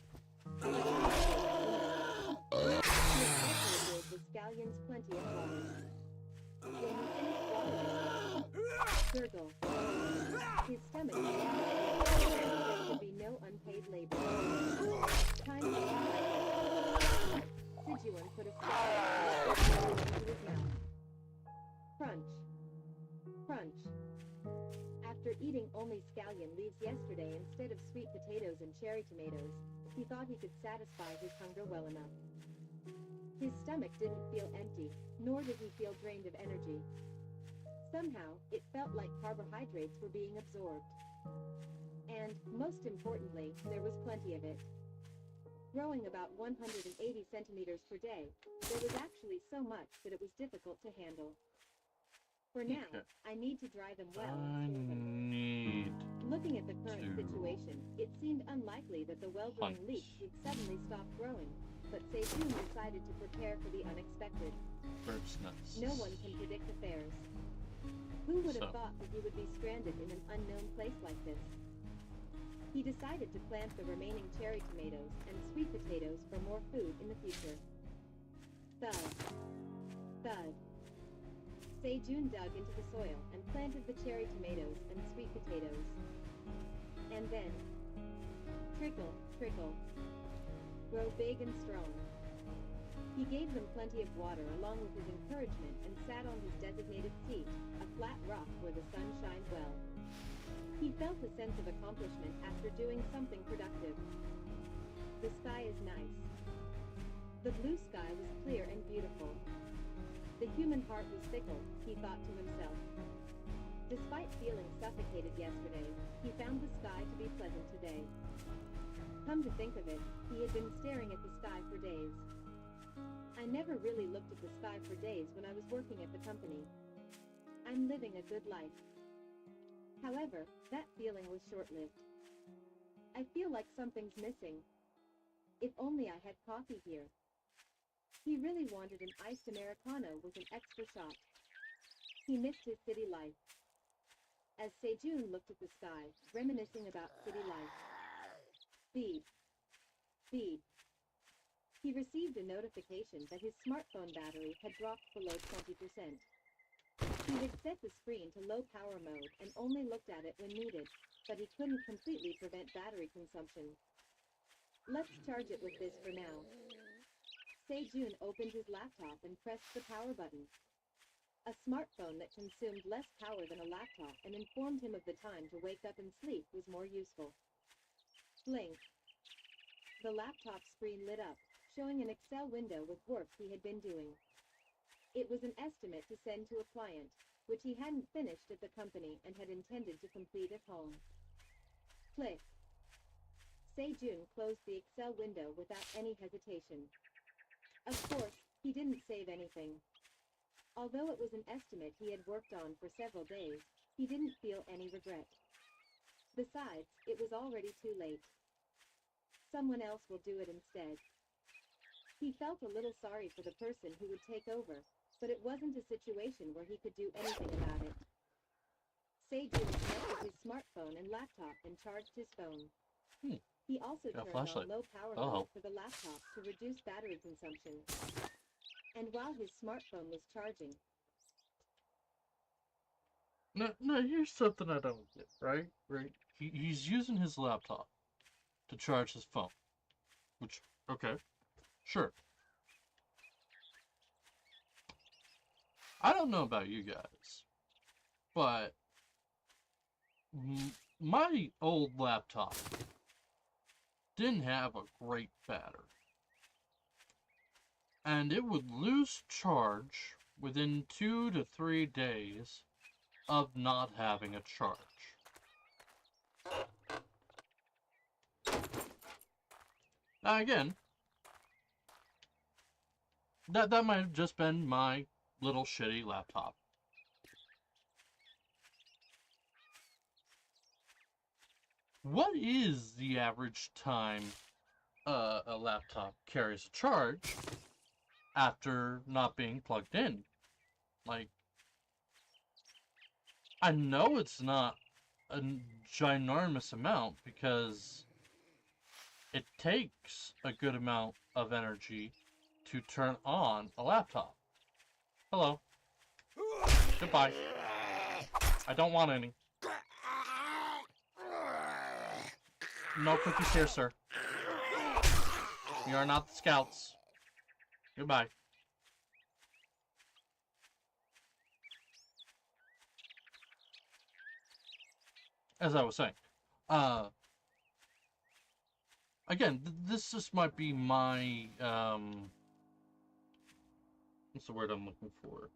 He gave the scallions plenty of water. When he finished watering, gurgle. His stomach reacted. There could be no unpaid labor. Time to eat. Sijuan put a scallion into his mouth. Crunch. Crunch. After eating only scallion leaves yesterday instead of sweet potatoes and cherry tomatoes, he thought he could satisfy his hunger well enough. His stomach didn't feel empty, nor did he feel drained of energy. Somehow, it felt like carbohydrates were being absorbed. And, most importantly, there was plenty of it. Growing about 180 centimeters per day, there was actually so much that it was difficult to handle. For now, Okay. I need to dry them well I and store them. need Looking at the current to situation, it seemed unlikely that the well-growing hunt. leeks would suddenly stop growing, but Sejun decided to prepare for the unexpected. bird's nests. No one can predict affairs. Who would have So. thought that he would be stranded in an unknown place like this? He decided to plant the remaining cherry tomatoes and sweet potatoes for more food in the future. Thud. Thud. Sejun dug into the soil and planted the cherry tomatoes and sweet potatoes. And and then, trickle, trickle, grow big and strong. He gave them plenty of water along with his encouragement and sat on his designated seat, a flat rock where the sun shined well. He felt a sense of accomplishment after doing something productive. The sky is nice. The blue sky was clear and beautiful. The human heart was fickle, he thought to himself. Despite feeling suffocated yesterday, he found the sky to be pleasant today. Come to think of it, he had been staring at the sky for days. I never really looked at the sky for days when I was working at the company. I'm living a good life. However, that feeling was short-lived. I feel like something's missing. If only I had coffee here. He really wanted an iced Americano with an extra shot. He missed his city life. As Sejun looked at the sky, reminiscing about city life. Beep. Beep. He received a notification that his smartphone battery had dropped below 20%. He had set the screen to low power mode and only looked at it when needed, but he couldn't completely prevent battery consumption. Let's charge it with this for now. Sejun opened his laptop and pressed the power button. A smartphone that consumed less power than a laptop and informed him of the time to wake up and sleep was more useful. Blink. The laptop screen lit up, showing an Excel window with work he had been doing. It was an estimate to send to a client, which he hadn't finished at the company and had intended to complete at home. Click. Sejun closed the Excel window without any hesitation. Of course, he didn't save anything. Although it was an estimate he had worked on for several days, he didn't feel any regret. Besides, it was already too late. Someone else will do it instead. He felt a little sorry for the person who would take over, but it wasn't a situation where he could do anything about it. Sejun connected his smartphone and laptop and charged his phone. He also Got a turned flashlight. on low power mode for the laptop to reduce battery consumption. And while his smartphone was charging, No, here's something I don't get, right? He's using his laptop to charge his phone. Which, okay, sure. I don't know about you guys, but my old laptop didn't have a great battery. And it would lose charge within 2 to 3 days of not having a charge. Now again, that might have just been my little shitty laptop. What is the average time a laptop carries a charge after not being plugged in? Like, I know it's not a ginormous amount because it takes a good amount of energy to turn on a laptop. Hello. Goodbye. I don't want any. No cookies here, sir. You are not the scouts. Goodbye. As I was saying, again, this just might be my, what's the word I'm looking for?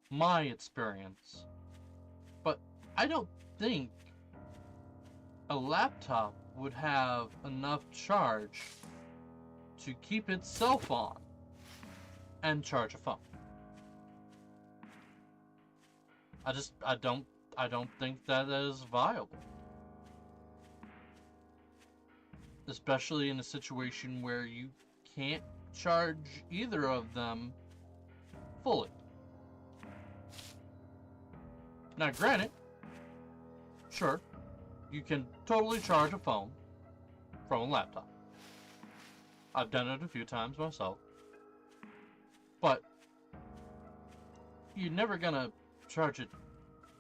My experience. But I don't think a laptop would have enough charge to keep itself on and charge a phone. I don't think that is viable. Especially in a situation where you can't charge either of them fully. Now granted, sure, you can totally charge a phone from a laptop. I've done it a few times myself. But you're never gonna charge it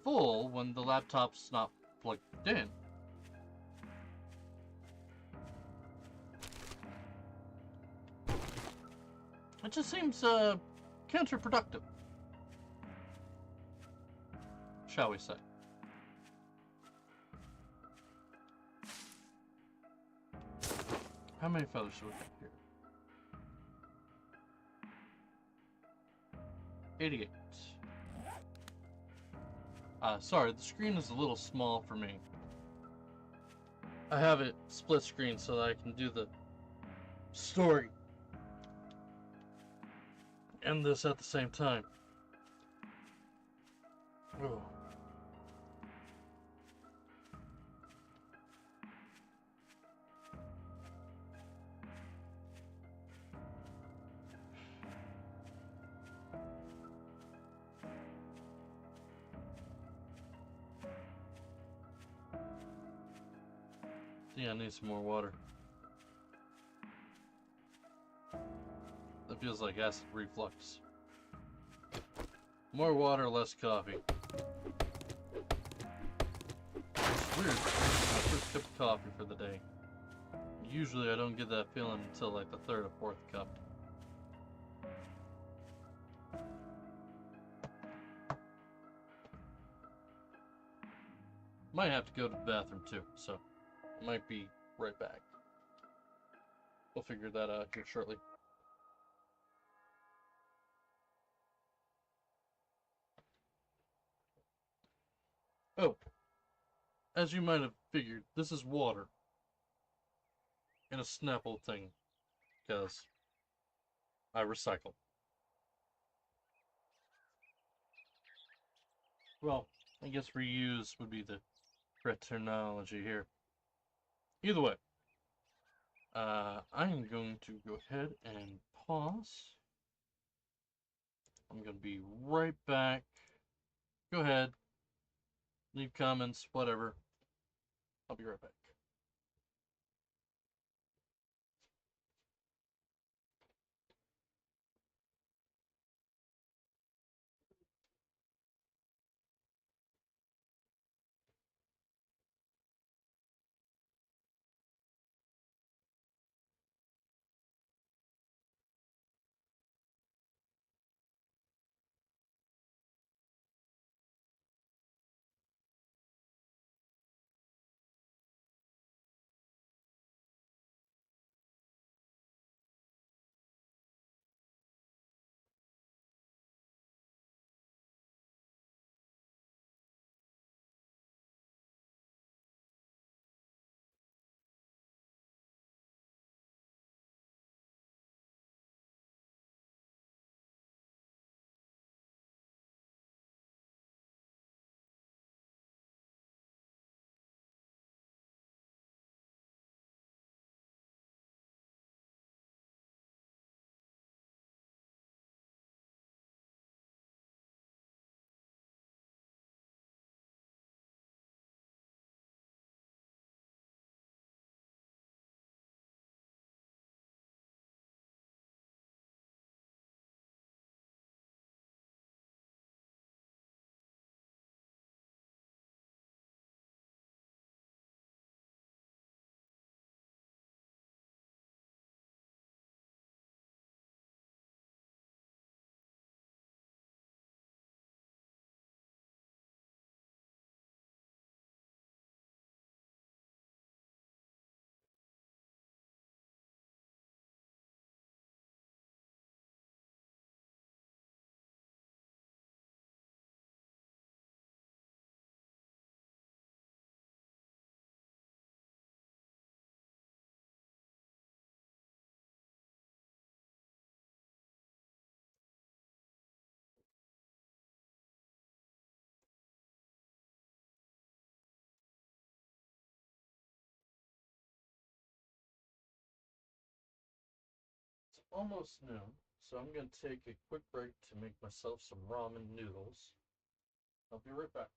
full when the laptop's not plugged in. It just seems counterproductive, shall we say. How many feathers do we have here? 88. Sorry, the screen is a little small for me. I have it split screen so that I can do the story and this at the same time. Oh. Yeah, I need some more water. That feels like acid reflux. More water, less coffee. It's weird. It's my first cup of coffee for the day. Usually I don't get that feeling until like the third or fourth cup. Might have to go to the bathroom too, so might be right back. We'll figure that out here shortly. Oh, as you might have figured, this is water in a Snapple thing, because I recycle. Well, I guess reuse would be the correct terminology here. Either way, I am going to go ahead and pause. I'm going to be right back. Go ahead. Leave comments, whatever. I'll be right back. It's almost noon, so I'm going to take a quick break to make myself some ramen noodles. I'll be right back.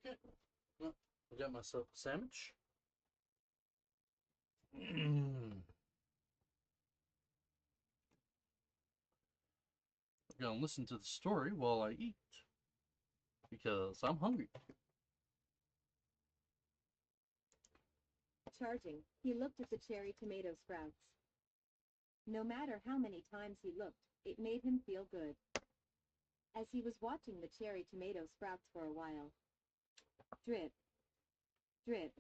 Okay. Well, I got myself a sandwich. I'm gonna listen to the story while I eat because I'm hungry. Charging, he looked at the cherry tomato sprouts. No matter how many times he looked, it made him feel good. As he was watching the cherry tomato sprouts for a while, drip, drip,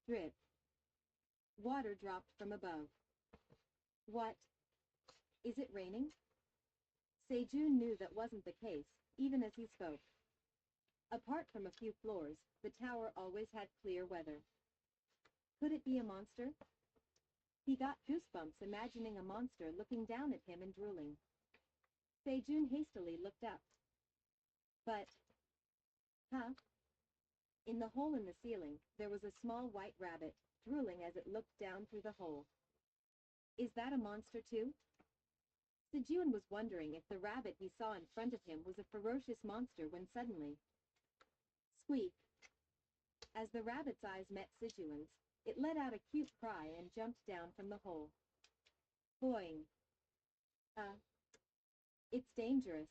drip, water dropped from above. What? Is it raining? Sejun knew that wasn't the case, even as he spoke. Apart from a few floors, the tower always had clear weather. Could it be a monster? He got goosebumps imagining a monster looking down at him and drooling. Sejun hastily looked up. But, huh? In the hole in the ceiling, there was a small white rabbit, drooling as it looked down through the hole. Is that a monster too? Sejun was wondering if the rabbit he saw in front of him was a ferocious monster when suddenly, squeak! As the rabbit's eyes met Sejun's, it let out a cute cry and jumped down from the hole. Boing! It's dangerous.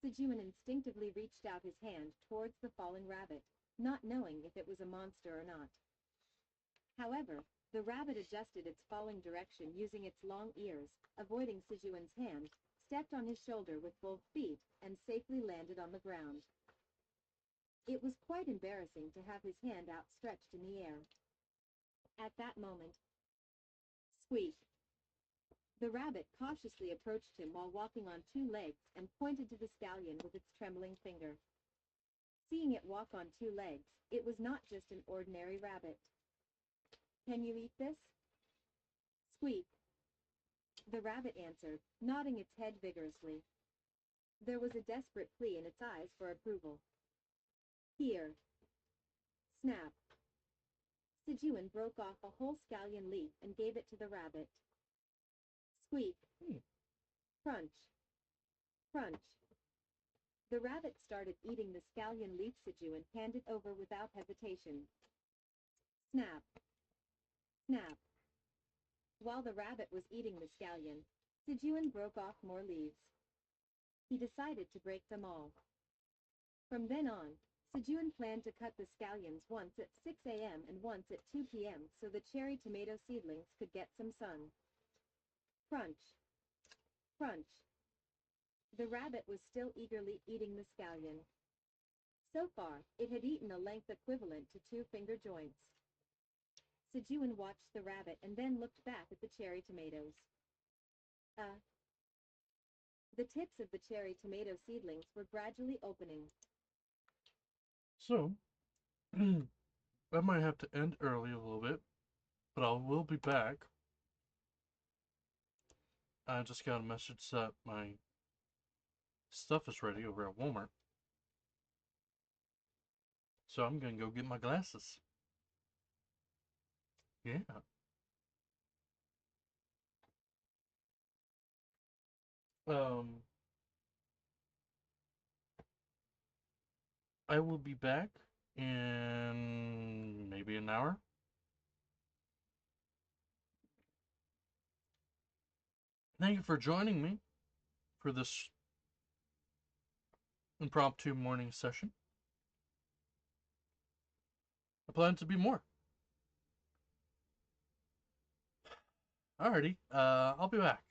Sejun instinctively reached out his hand towards the falling rabbit, not knowing if it was a monster or not. However, the rabbit adjusted its falling direction using its long ears, avoiding Sejun's hand, stepped on his shoulder with both feet, and safely landed on the ground. It was quite embarrassing to have his hand outstretched in the air. At that moment, squeak! The rabbit cautiously approached him while walking on two legs and pointed to the scallion with its trembling finger. Seeing it walk on two legs, it was not just an ordinary rabbit. Can you eat this? Squeak! The rabbit answered, nodding its head vigorously. There was a desperate plea in its eyes for approval. Here. Snap! Sejun broke off a whole scallion leaf and gave it to the rabbit. Squeak! Crunch! Crunch! The rabbit started eating the scallion leaf Sejun handed over without hesitation. Snap! Snap! While the rabbit was eating the scallion, Sejun broke off more leaves. He decided to break them all. From then on, Sejun planned to cut the scallions once at 6 a.m. and once at 2 p.m. so the cherry tomato seedlings could get some sun. Crunch! Crunch! The rabbit was still eagerly eating the scallion. So far, it had eaten a length equivalent to 2 finger joints. Sejun watched the rabbit and then looked back at the cherry tomatoes. The tips of the cherry tomato seedlings were gradually opening. So, I might have to end early a little bit, but I will be back. I just got a message that my stuff is ready over at Walmart. So I'm gonna go get my glasses. Yeah. I will be back in maybe an hour. Thank you for joining me for this impromptu morning session. I plan to be more. Alrighty, I'll be back.